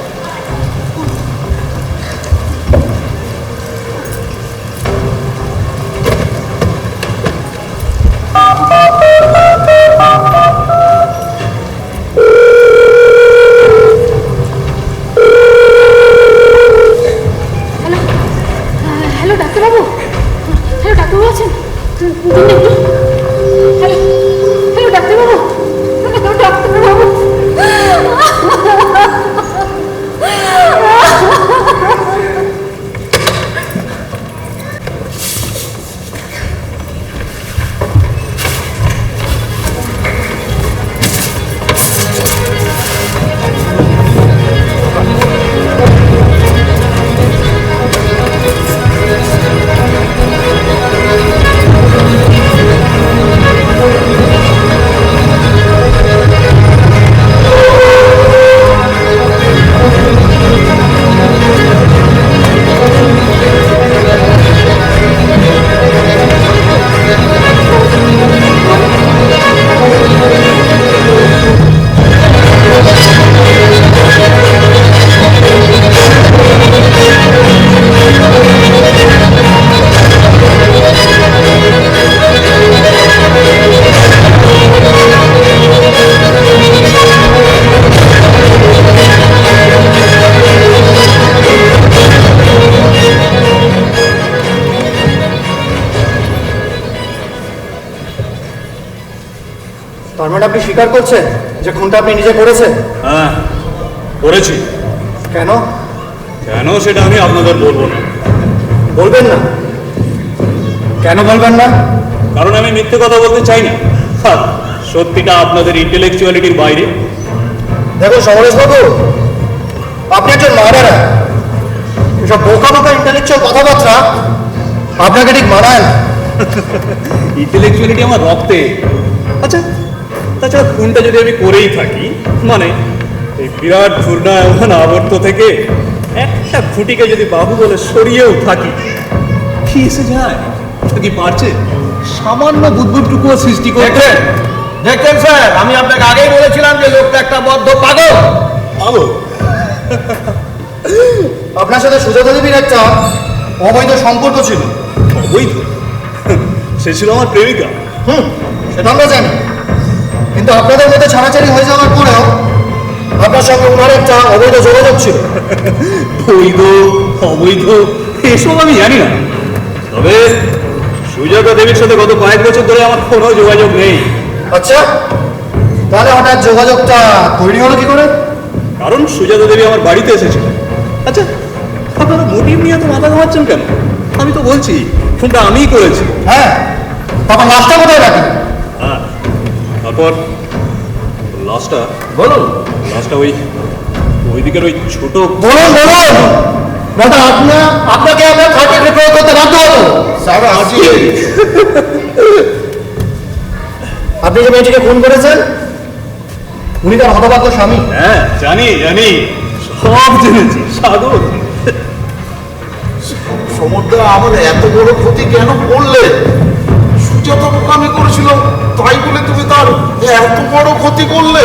হ্যালো, হ্যালো ডাক্তারবাবু। হ্যালো ডাক্তারবাবু আছেন? দিন একটু। হ্যালো, হ্যালো ডাক্তারবাবু। হ্যালো ডাক্তারবাবু। তার মানে আপনি স্বীকার করছেন যে খুনটা আপনি নিজে করেছেন? হ্যাঁ, করেছি। কেন? কেন সেটা আমি আপনাদের বলবো না। বলবেন না? কেন বলবেন না? কারণ আমি মিথ্যে কথা বলতে চাই না। আর সত্যিটা আপনাদের ইন্টেলেকচুয়ালিটির বাইরে। দেখুন সমরেশবাবু, আপনি একজন মার্ডারার। এসব বোকা বোকা ইন্টেলেকচুয়াল কথাবার্তা আপনাকে ঠিক মানায় না। ইন্টেলেকচুয়ালিটি আমার রক্তে। আচ্ছা, তাছাড়া খুনটা যদি আমি করেই থাকি, মানে এই বিরাট ঘূর্ণায়মান আবর্ত থেকে একটা খুঁটিকে যদি বাবু বলে সরিয়েও থাকি, কি এসে যায়? তা কি পারছে সামান্য বুদবুদটুকুও সৃষ্টি করতে? দেখছেন স্যার, আমি আপনাকে আগেই বলেছিলাম যে লোকটা একটা বদ্ধ পাগল। পাগল? আপনার সাথে সুজাতা দেবীর একটা অবৈধ সম্পর্ক ছিল। অবৈধ? সে ছিল আমার প্রেমিকা। সেটা আমরা জানি, কিন্তু আপনাদের মধ্যে ছাড়াছাড়ি হয়ে যাওয়ার পরেও আপনার সঙ্গে ওনার একটা অবৈধ যোগাযোগ ছিল। বৈধ অবৈধ এসব আমি জানি না, তবে সুজাতা দেবীর সাথে গত কয়েক বছর ধরে আমার কোনো যোগাযোগ নেই। আচ্ছা, তাহলে হঠাৎ যোগাযোগটা তৈরি হলো কি করে? কারণ সুজাতা দেবী আমার বাড়িতে এসেছিলেন। আচ্ছা, আপনারা মোটিভ নিয়ে তো মাথা ঘামাচ্ছেন কেন? আমি তো বলছি ফোনটা আমিই করেছি। হ্যাঁ, তারপর লাশটা কোথায় রাখি? হ্যাঁ, তারপর লাস্টটা বলুন। লাস্টটা ওই দিকের ওই ছোট বলুন বলুন, দাদা আপনাকে আমরা খাটে প্রয়োগ করতে বাধ্য হবো। স্যার আজকে আপনি যে মেয়েটিকে খুন করেছেন উনি তার হতভাগ্য স্বামী। হ্যাঁ, জানি জানি, সব জেনেছি। সাগর, সমুদ্র আমার এত বড় ক্ষতি কেন করলে? সুজাতা বোকামি করেছিল, তাই বলে তুমি তার এত বড় ক্ষতি করলে?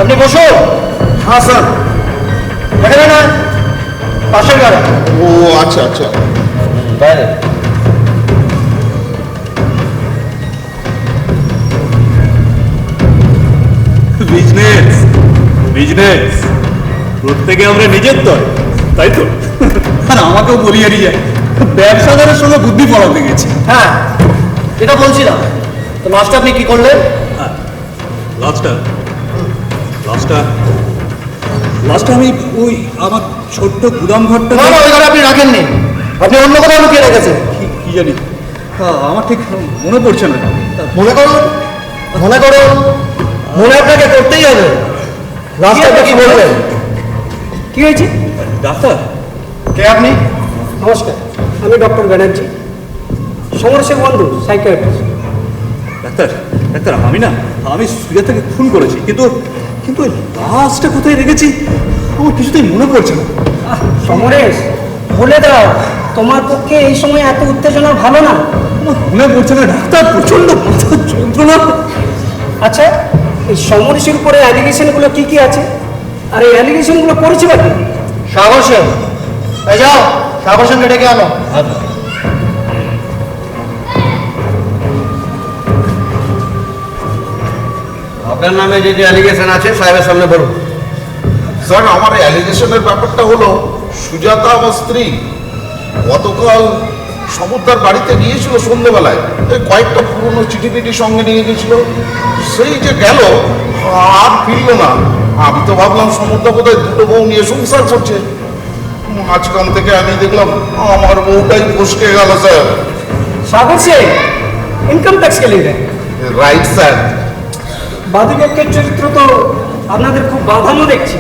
আপনি বসুন। হ্যাঁ স্যার। এখানে না, পাশের ঘরে। ও আচ্ছা আচ্ছা। বাইরে। বিজনেস বিজনেস প্রত্যেকে আমরা নিজের দল, তাই তো? আর আমাকেও বলিয়ে নিয়ে যায় ব্যবসাদারের সঙ্গে বুদ্ধি পড়াতে গেছি। হ্যাঁ, এটা বলছিলাম। তো লাস্টে আপনি কি করলেন? লাস্টটা আমি ওই আমার ছোট্ট গুদাম ঘরটা না না, ওই ঘরে আপনি রাখেননি, আপনি অন্য কোথাও লুকিয়ে রেখেছেন। কি জানি, আমার ঠিক মনে পড়ছে না। মনে করুন, মনে করুন, মনে আপনাকে করতেই হবে। লাস্টে আপনি কি বলবেন? কি হয়েছে? ডাক্তার, কে আপনি? নমস্কার, আমি ডক্টর ব্যানার্জি, সমরেশের বন্ধু, সাইকিয়াট্রিস্ট। ডাক্তার ডাক্তার আমি সুজাতাকে খুন করেছি, কিন্তু ওই লাশটা কোথায় রেখেছি আমার কিছুতেই মনে পড়ছে না। সমরেশ, বলে দাও, তোমার পক্ষে এই সময় এত উত্তেজনা ভালো না। আমার মনে পড়ছে না ডাক্তার, প্রচন্ড মাথার যন্ত্রণা। আচ্ছা, এই সমরেশের উপরে অ্যালিগেশনগুলো কি কি আছে, আর এই অ্যালিগেশনগুলো করেছে বা কি? সাগর সেন, এই যাও, সাগর সেনকে ডেকে আনো। আপনার নামে যে অ্যালিগেশন আছে সাহেবের সামনে বলুন। স্যার, আমার অ্যালিগেশনের ব্যাপারটা হলো সুজাতা আমার স্ত্রী গতকাল সমুদ্রার বাড়িতে গিয়েছিল সন্ধ্যেবেলায়, এই কয়েকটা পুরনো চিঠি পিঠি সঙ্গে নিয়ে গেছিল। সেই যে গেল আর ফিরল না। আমি তো ভাবলাম সমুদ্র বোধহয় দুটো বউ নিয়ে সংসার করছে। মাঝখান থেকে আমি দেখলাম আমার বউটাই ফসকে গেল স্যার। সাগর সেন ইনকাম ট্যাক্স কে লিখে রাইট স্যার। বাদীপক্ষের চরিত্র তো আপনাদের খুব বাঁধানো দেখছি,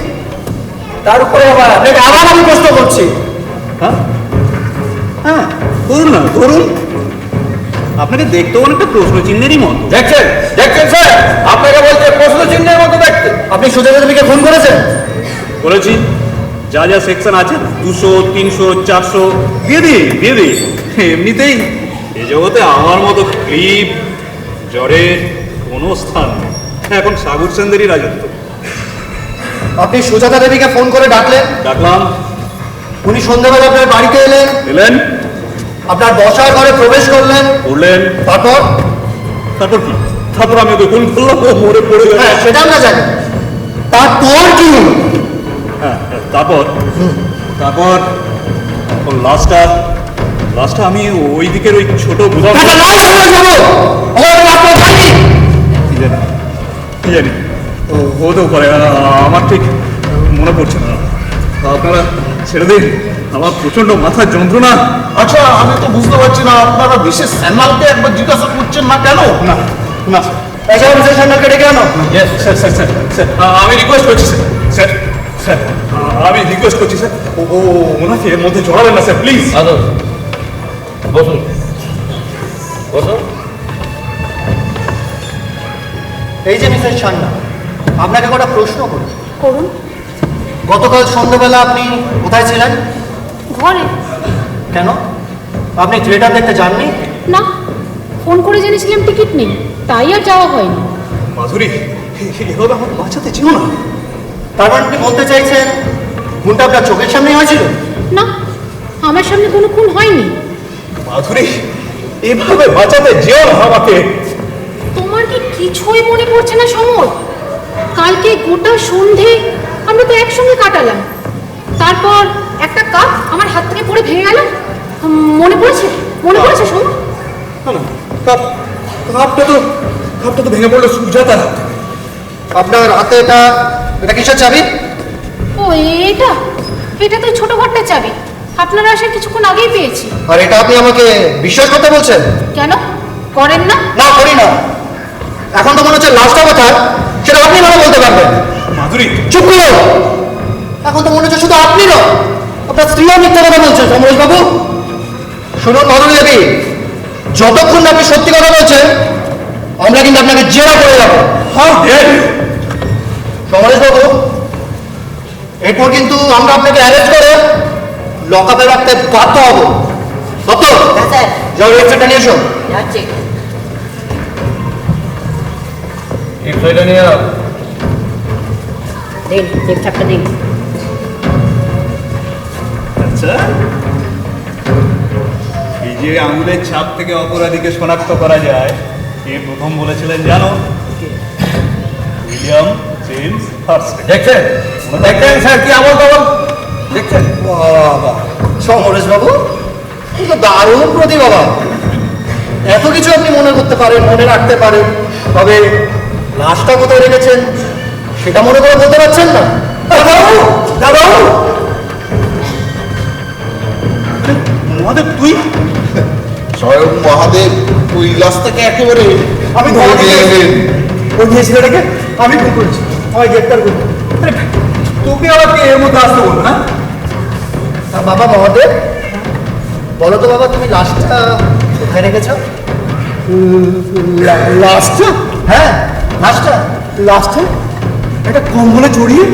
তার উপরে আবার আপনাকে আবার আমি প্রশ্ন করছি। হ্যাঁ হ্যাঁ, ধরুন না, ধরুন। আপনাকে দেখতে অনেকটা প্রশ্ন চিহ্নেরই মতো। দেখছেন দেখছেন স্যার, আপনাকে বলছে প্রশ্ন চিহ্নের মতো দেখতে। আপনি সুজাতা দেবীকে ফোন করেছেন? বলেছি, যা যা সেকশন আছে 200, 300, 400 দিয়ে দিই। এমনিতেই এ জগতে আমার মতো ক্লিপ জ্বরের কোনো স্থান নেই। এখন সাগর সেনদেরই রাজত্ব। আপনি সুজাতা দেবীকে ফোন করে ডাকলেন, ডাকলাম, উনি সন্ধ্যাবেলা আপনার বাড়িতে এলেন, এলেন, আপনার বসার ঘরে প্রবেশ করলেন, করলেন। তারপর? তারপর কি? তারপর আমি ওকে খুন করলাম, ও মরে পড়ে গেল। হ্যাঁ, সেটা আমরা জানি। তারপর কি? হ্যাঁ, তারপর লাস্টটা আমি ওই দিকের ওই ছোট গুদাম। এটা নয় সমরেশবাবু, আমার আপনার জানি। কি জানি? কি জানি হতেও পারে, আমার ঠিক মনে পড়ছে না। আপনারা ছেড়ে দিন, আমার প্রচন্ড মাথার যন্ত্রণা। আচ্ছা, আমি তো বুঝতে পারছি না আপনারা বিশেষ স্যান্ডালকে একবার জিজ্ঞাসা করছেন না কেন? না না এসব বিশেষ সামনে ডেকে আনো। স্যার স্যার স্যার স্যার আমি রিকোয়েস্ট করছি স্যার স্যার স্যার আমি রিকোয়েস্ট করছি স্যার, ও ওনাকে এর মধ্যে জড়াবেন না স্যার, প্লিজ। বসুন বসুন। এই যে মিসেস ছান্না, আপনাকে কটা প্রশ্ন করি। করুন। গতকাল সন্ধ্যাবেলা আপনি কোথায় ছিলেন? ঘরে। কেন, আপনি থিয়েটার দেখতে যাননি? না, ফোন করে জেনেছিলাম টিকিট নেই, তাই আর যাওয়া হয়নি। মাধুরী, এভাবে আমার বাঁচাতে চেও না। তার মানে আপনি বলতে চাইছেন খুনটা আপনার চোখের সামনেই হয়েছিল? না, আমার সামনে কোনো খুন হয়নি। মাধুরী, এভাবে বাঁচাতে যেও না আমাকে। তোমার কি কিছুই মনে পড়ছে না সমর? কালকে গোটা সন্ধে আমরা তো একসঙ্গে কাটালাম, তারপর একটা কাপ আমার হাত থেকে পড়ে ভেঙে গেল। মনে পড়েছে? মনে পড়েছে সমর? না না, কাপটা তো ভেঙে পড়লো সুজাতার হাতে। আপনার হাতে এটা কিসের চাবি? ও, এটা তো ছোট ঘরটার চাবি, আপনারা আসার কিছুক্ষণ আগেই পেয়েছি। আর এটা আপনি আমাকে বিশ্বাস করতে বলছেন? কেন করেন না? না, করি না। এখন তো মনে হচ্ছে লাস্টটা কথা সেটা আপনি ভালো বলতে পারবেন। মাধুরী, চুপ করো। এখন তো মনে হচ্ছে শুধু আপনি না, আপনার স্ত্রীও মিথ্যা কথা বলছেন। সমরেশ বাবু শুনুন মাধুরী দেবী, যতক্ষণ না আপনি সত্যি কথা বলছেন আমরা কিন্তু আপনাকে জেরা করে যাবো। How dare you! সমরেশ বাবু, এরপর কিন্তু আমরা আপনাকে অ্যারেস্ট করে লকআপে রাখতে বাধ্য হবো। দত্ত, যাও রেজিস্টারটা নিয়ে এসো। এটা নিয়ে আচ্ছা, এই যে আঙুলের ছাপ থেকে অপরাধীকে শনাক্ত করা যায়, কে প্রথম বলেছিলেন জানো? William James Hurst. দেখছেন দেখছেন স্যার কি আমল কেমন দেখছেন? বাবা, সমরেশ বাবু কিন্তু দারুণ প্রতিভা। বাবা, এত কিছু আপনি মনে করতে পারেন, মনে রাখতে পারেন, তবে লাশটা কোথায় রেখেছেন সেটা মনে করে বলতে পারছেন না। দাদা, মহাদেব, তুই? স্বয়ং মহাদেব ওই রাস্তাকে একেবারে আমি ধরে দিয়ে এলেন। ওই যে ছেলেটাকে আমি খুন করেছি, আমায় গ্রেপ্তার করবো। তোকে আবার কে এর মধ্যে আসতে বলবো না? বাবা মহাদেব, বলো তো বাবা, তুমি লাশটা কোথায় রেখেছ? লাস্টটা হ্যাঁ, লাশটা লাস্টে একটা কম্বলে জড়িয়ে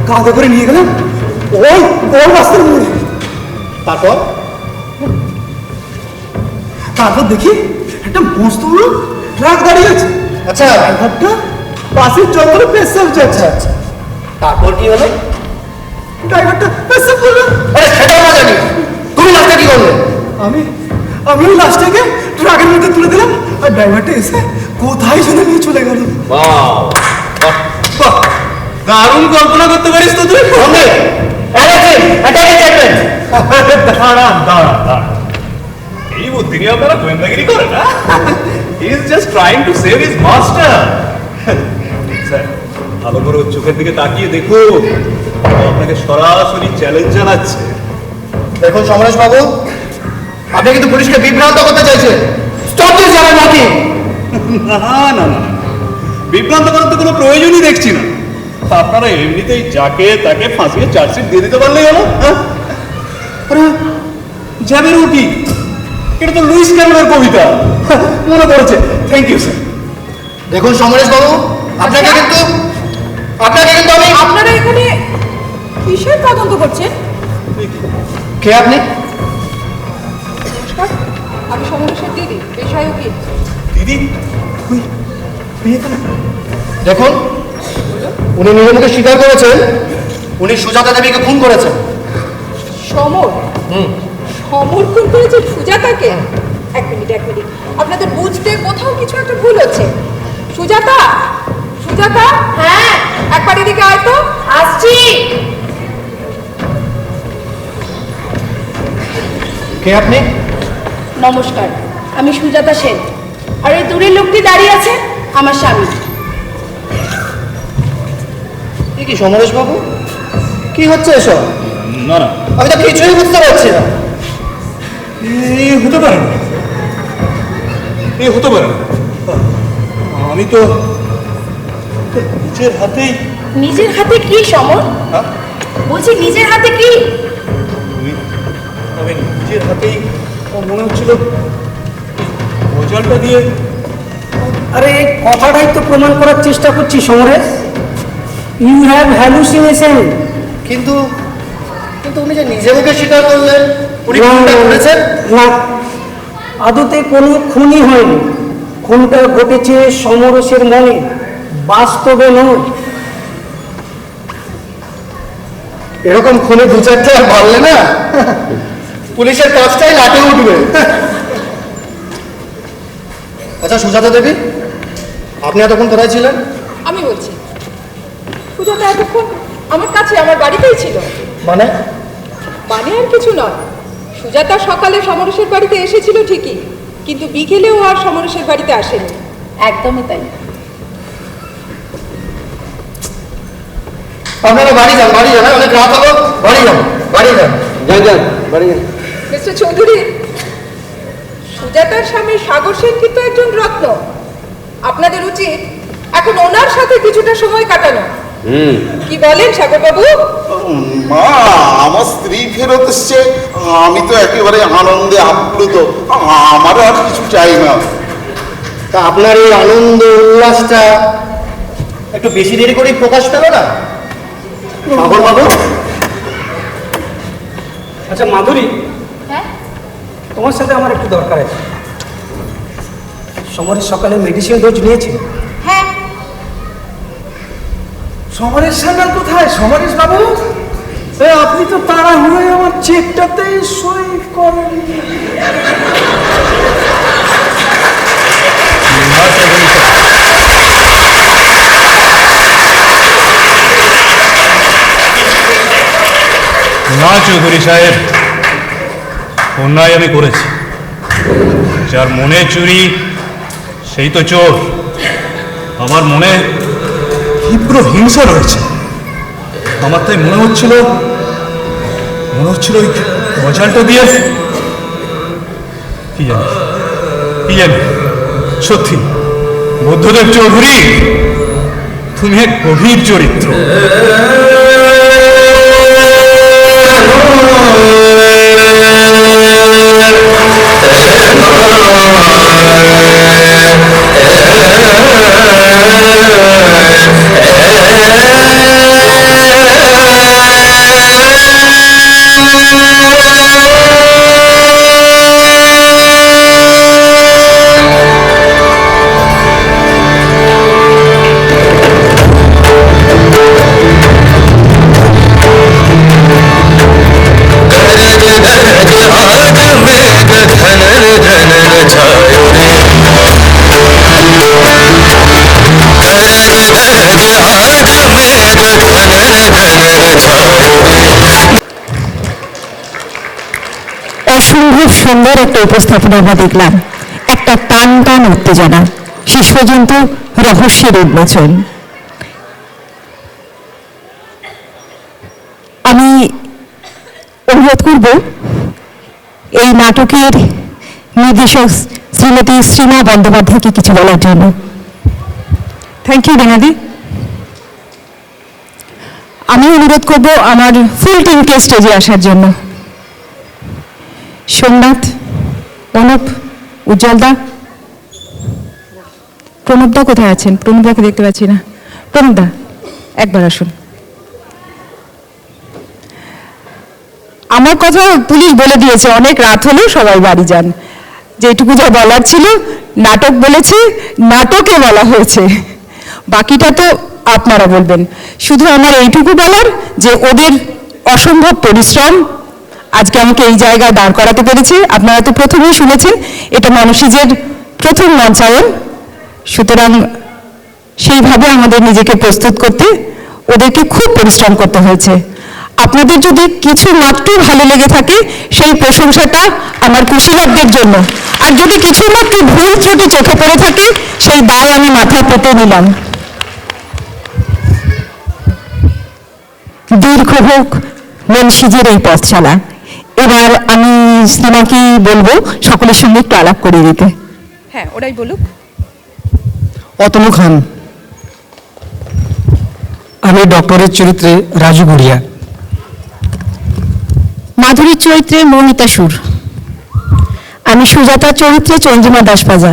কাঁধে করে নিয়ে গেলাম ওই রাস্তার মোড়ে। তারপর তারপর দেখি একটা মস্ত বড় ট্রাক দাঁড়িয়ে আছে। আচ্ছা ড্রাইভারটা পাশের জঙ্গলে পেশাব যাচ্ছে। আচ্ছা, তারপর কি হলো? ড্রাইভারটা পেশাব করলো। আরে সেটা আমরা জানি, তুমি লাশটা কি করলে? আমি ওই লাশটাকে ট্রাকের মধ্যে তুলে দিলাম, আর ড্রাইভারটা এসে কোথায় যেন নিয়ে চলে গেল। বাহ, দারুণ কল্পনা করতে পারিস তো তুই। দাঁড়ান, এই বুদ্ধি নিয়ে আপনারা গোয়েন্দাগিরি করেন না? He is just trying to save his master. Sir, ভালো করে ওর চোখের দিকে তাকিয়ে দেখুন, ও আপনাকে সরাসরি চ্যালেঞ্জ জানাচ্ছে। দেখুন সমরেশ বাবু, আপনি কিন্তু পুলিশকে বিভ্রান্ত করতে চাইছেন। স্টপ দিস আমার নাকি? না না না, বিভ্রান্ত করার তো কোনো প্রয়োজনই দেখছি না। আপনারা এমনিতেই যাকে তাকে ফাঁসিয়ে চার্জশিট দিয়ে দিতে পারলেই হলো। আরে যাবের উঠি, এটা তো লুইস ক্যারলের কবিতা। মনে পড়েছে, থ্যাংক ইউ স্যার। দেখুন সমরেশ বাবু, আপনাকে কিন্তু আমি। আপনারা এখানে কিসের তদন্ত করছেন? কে আপনি? নমস্কার, আমি সমরেশের দিদি, পেশায় উকিল। দিদি, দেখুন, উনি নিজের মুখে স্বীকার করেছেন উনি সুজাতা দেবীকে খুন করেছেন। সমর? সমর খুন করেছে সুজাতাকে? এক মিনিট, আপনাদের বুঝতে কোথাও কিছু একটা ভুল হচ্ছে। সুজাতা, সুজাতা, হ্যাঁ একবার এদিকে আয় তো। আসছি। কে আপনি? নমস্কার, আমি সুজাতা সেন, আর এই দূরের লোকটি দাঁড়িয়ে আছে আমার স্বামী। এ কি সমরেশ বাবু, কি হচ্ছে এসব? না না, আমি তো কিছুই বুঝতে পারছি না। এ হতে পারে না, এ হতে পারে না। আমি তো নিজের হাতেই। নিজের হাতে কি সমর? হ্যাঁ? বলছি নিজের হাতে কি? আমি নিজের হাতেই মনে হচ্ছিল গজালটা দিয়ে। আরে এই কথাটাই তো প্রমাণ করার চেষ্টা করছি সমরেশ। You have hallucination. কিন্তু কিন্তু উনি যে নিজে মুখে স্বীকার করলেন উনি খুনটা করেছেন। না, আদতে কোনো খুনই হয়নি। খুনটা ঘটেছে সমরেশের মনে, বাস্তবে নয়। এরকম খুনে দু চারটে আর পারলে না, পুলিশের কাজটাই লাটে উঠবে। আচ্ছা সুজাতা দেবী, আপনি এতক্ষণ কোথায় ছিলেন? আমি বলছি সুজাতা এতক্ষণ আমার কাছে, আমার বাড়িতেই ছিল। মানে? মানে আর কিছু নয়, সুজাতা সকালে সমরেশের বাড়িতে এসেছিল ঠিকই, কিন্তু বিকেলেও আর সমরেশের বাড়িতে আসেনি। একদমই তাই। আপনারা বাড়ি যান, বাড়ি যান, অনেক রাত হলো, বাড়ি যান, বাড়ি যান, যান যান, বাড়ি যান। মিস্টার চৌধুরী, সুজাতার স্বামী সাগর সেন কিন্তু একজন রত্ন। আপনাদের উচিত এখন ওনার সাথে কিছুটা সময় কাটানো। কি বলেন সাগর বাবু? মা, আমার স্ত্রী ফেরত এসছে, আমি তো একেবারে আনন্দে আপ্লুত, আমার আর কিছু চাই না। তা আপনার এই আনন্দ উল্লাসটা একটু বেশি দেরি করেই প্রকাশ পেল না সাগর বাবু? আচ্ছা মাধুরী, হ্যাঁ, তোমার সাথে আমার একটু দরকার আছে। সমরেশ সকালে মেডিসিন ডোজ নিয়েছে? হ্যাঁ। সমরেশ সান্যাল কোথায়? সমরেশ বাবু, আপনি তো তাড়াহুড়োয় আমার চেকটাতেই সই করেন। না চৌধুরী সাহেব, অন্যায় আমি করেছি। যার মনে চুরি সেই তো চোর। আমার মনে তীব্র হিংসা রয়েছে। আমার তাই মনে হচ্ছিল ওই গজালটা দিয়ে কি জানি সত্যি বুদ্ধদেব চৌধুরী, তুমি এক গভীর চরিত্র। অসম্ভব সুন্দর একটা উপস্থাপনা আমরা দেখলাম, একটা টান টান উত্তেজনা, শেষ পর্যন্ত রহস্যের উন্মোচন। আমি অনুরোধ করব এই নাটকের নির্দেশক শ্রীমতী শ্রীমা বন্দ্যোপাধ্যায়কে কিছু বলার জন্য। থ্যাংক ইউ বেনাদি। আমি অনুরোধ করব আমার ফুল টিমকে স্টেজে আসার জন্য। সোমনাথ, অনুপ, উজ্জ্বলদা, প্রণবদা কোথায় আছেন? প্রণবদাকে দেখতে পাচ্ছি না। প্রণবদা একবার আসুন। আমার কথা পুলিশ বলে দিয়েছে, অনেক রাত হলেও সবাই বাড়ি যান। যেটুকু যা বলার ছিল নাটক বলেছে, নাটকে বলা হয়েছে, বাকিটা তো আপনারা বলবেন। শুধু আমার এইটুকু বলার যে ওদের অসম্ভব পরিশ্রম আজকে আমাকে এই জায়গায় দাঁড় করাতে পেরেছে। আপনারা তো প্রথমেই শুনেছেন এটা মানসীজের প্রথম মঞ্চায়ন, সুতরাং সেইভাবে আমাদের নিজেকে প্রস্তুত করতে ওদেরকে খুব পরিশ্রম করতে হয়েছে। আপনাদের যদি কিছু মাত্র ভালো লেগে থাকে সেই প্রশংসাটা আমার কুশীলবদের জন্য, আর যদি কিছু মাত্র ভুল ত্রুটি চোখে পড়ে থাকে সেই দায় আমি মাথায় পেতে নিলাম। দীর্ঘ হোক মুন্সিজের এই পথ চলা। এবার আমি সিনেমাকেই বলবো সকলের সঙ্গে একটু আলাপ করে দিতে। হ্যাঁ, ওরাই বলুক। অতনু খান। আমি ডক্টরের চরিত্রে রাজু গড়িয়া। মাধুরীর চরিত্রে মৌমিতা সুর। আমি সুজাতার চরিত্রে চন্দ্রিমা দাসপাজা।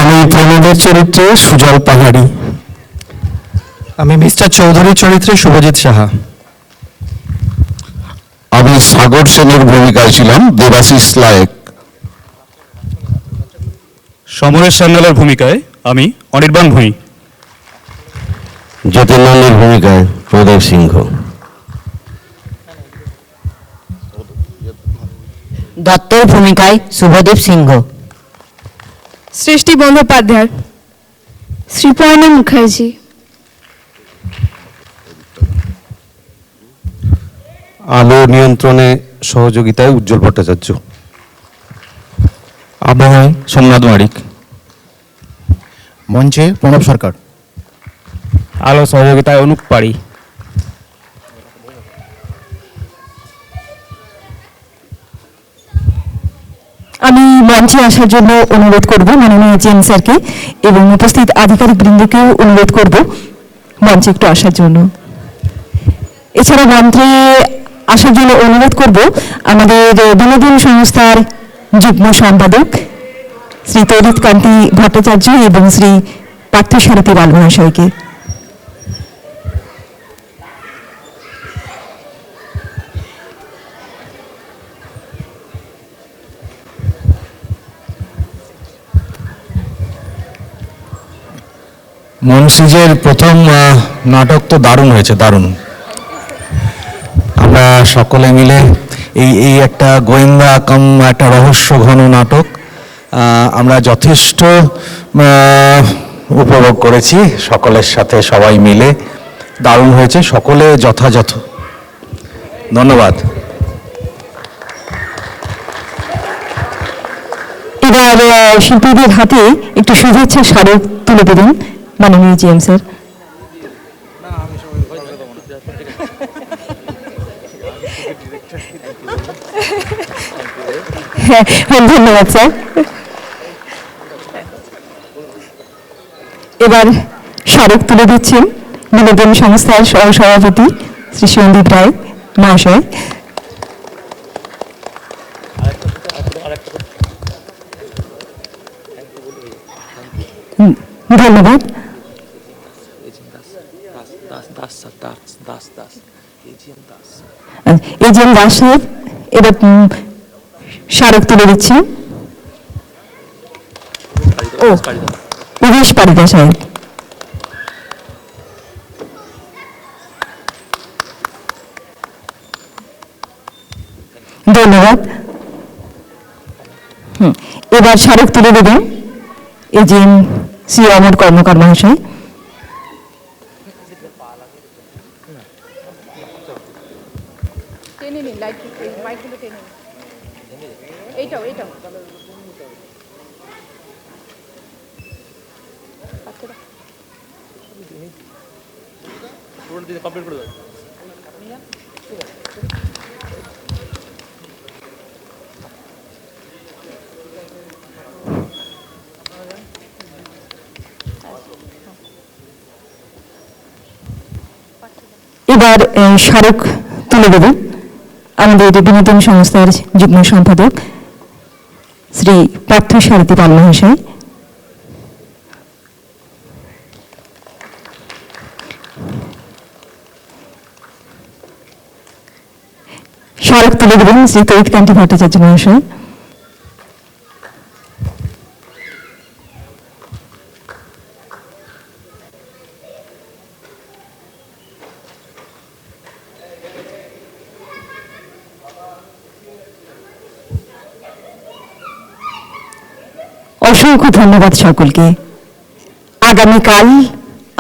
আমি প্রমোদের চরিত্রে সুজল পাহাড়ি। আমি মিস্টার চৌধুরীর চরিত্রে শুভজিৎ সাহা। আমি সাগর সেনের ভূমিকায় ছিলাম দেবাশিস লায়েক। সমরেশ সান্যালের ভূমিকায় আমি অনির্বাণ ভূঁই। জ্যোতির্ময়ের ভূমিকায় প্রদীপ সিংহ। দত্তর ভূমিকায় শুভদেব সিংহ। সৃষ্টি বন্দ্যোপাধ্যায়। শ্রীপর্ণা মুখার্জি। আলো নিয়ন্ত্রণে সহযোগিতায় উজ্জ্বল ভট্টাচার্য। আবহাওয়ায় সোমনাথ মারিক। মঞ্চে প্রণব সরকার। আলো সহযোগিতায় অনুপ পাড়ি। আমি মঞ্চে আসার জন্য অনুরোধ করব মাননীয় জেন স্যারকে এবং উপস্থিত আধিকারিক বৃন্দকেও অনুরোধ করব মঞ্চে একটু আসার জন্য। এছাড়া মঞ্চে আসার জন্য অনুরোধ করব আমাদের বিনোদন সংস্থার যুগ্ম সম্পাদক শ্রী তরিৎ কান্তি ভট্টাচার্য এবং শ্রী পার্থসারথী বাল মহাশয়কে। মুন্সিজের প্রথম নাটক তো দারুণ হয়েছে, দারুণ। আমরা সকলে মিলে এই একটা গোয়েন্দা কাম একটা রহস্য ঘন নাটক আমরা যথেষ্ট উপভোগ করেছি সকলের সাথে, সবাই মিলে দারুণ হয়েছে, সকলে যথাযথ। ধন্যবাদ। এবার শিল্পীদের হাতে একটু শুভেচ্ছা স্মারক তুলে দেবেন মাননীয় জিএম স্যার। হ্যাঁ, ধন্যবাদ স্যার। এবার স্মারক তুলে দিচ্ছেন বিনোদন সংস্থার সহসভাপতি শ্রী সন্দীপ রায় মহাশয়। ধন্যবাদ। এজিএম দাস সাহেব এবার স্মারক তুলে দিচ্ছেন। ও উমেশ পারিদা সাহেব। ধন্যবাদ। এবার স্মারক তুলে দেবেন এজিএম শ্রী অমর কর্মকার মহাশয়। এবার স্মারক তুলে দেবেন আমাদের বিনোদন সংস্থার যুগ্ম সম্পাদক শ্রী পার্থসারথী পাল মহাশয়। স্মারক তুলে দেবেন শ্রী তরিৎ কান্তি ভট্টাচার্য মহাশয়। অসংখ্য ধন্যবাদ সকলকে। আগামীকাল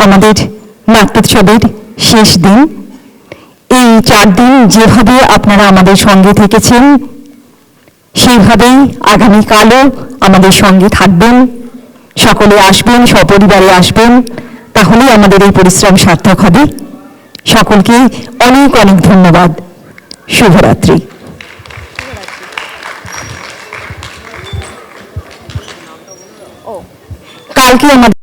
আমাদের নাট্যোৎসবের শেষ দিন। এই 4 দিন যেভাবে আপনারা আমাদের সঙ্গে থেকেছেন সেইভাবেই আগামীকালও আমাদের সঙ্গে থাকবেন। সকলে আসবেন, সপরিবারে আসবেন, তাহলেই আমাদের এই পরিশ্রম সার্থক হবে। সকলকে অনেক অনেক ধন্যবাদ। শুভরাত্রি। কালকে আমাদের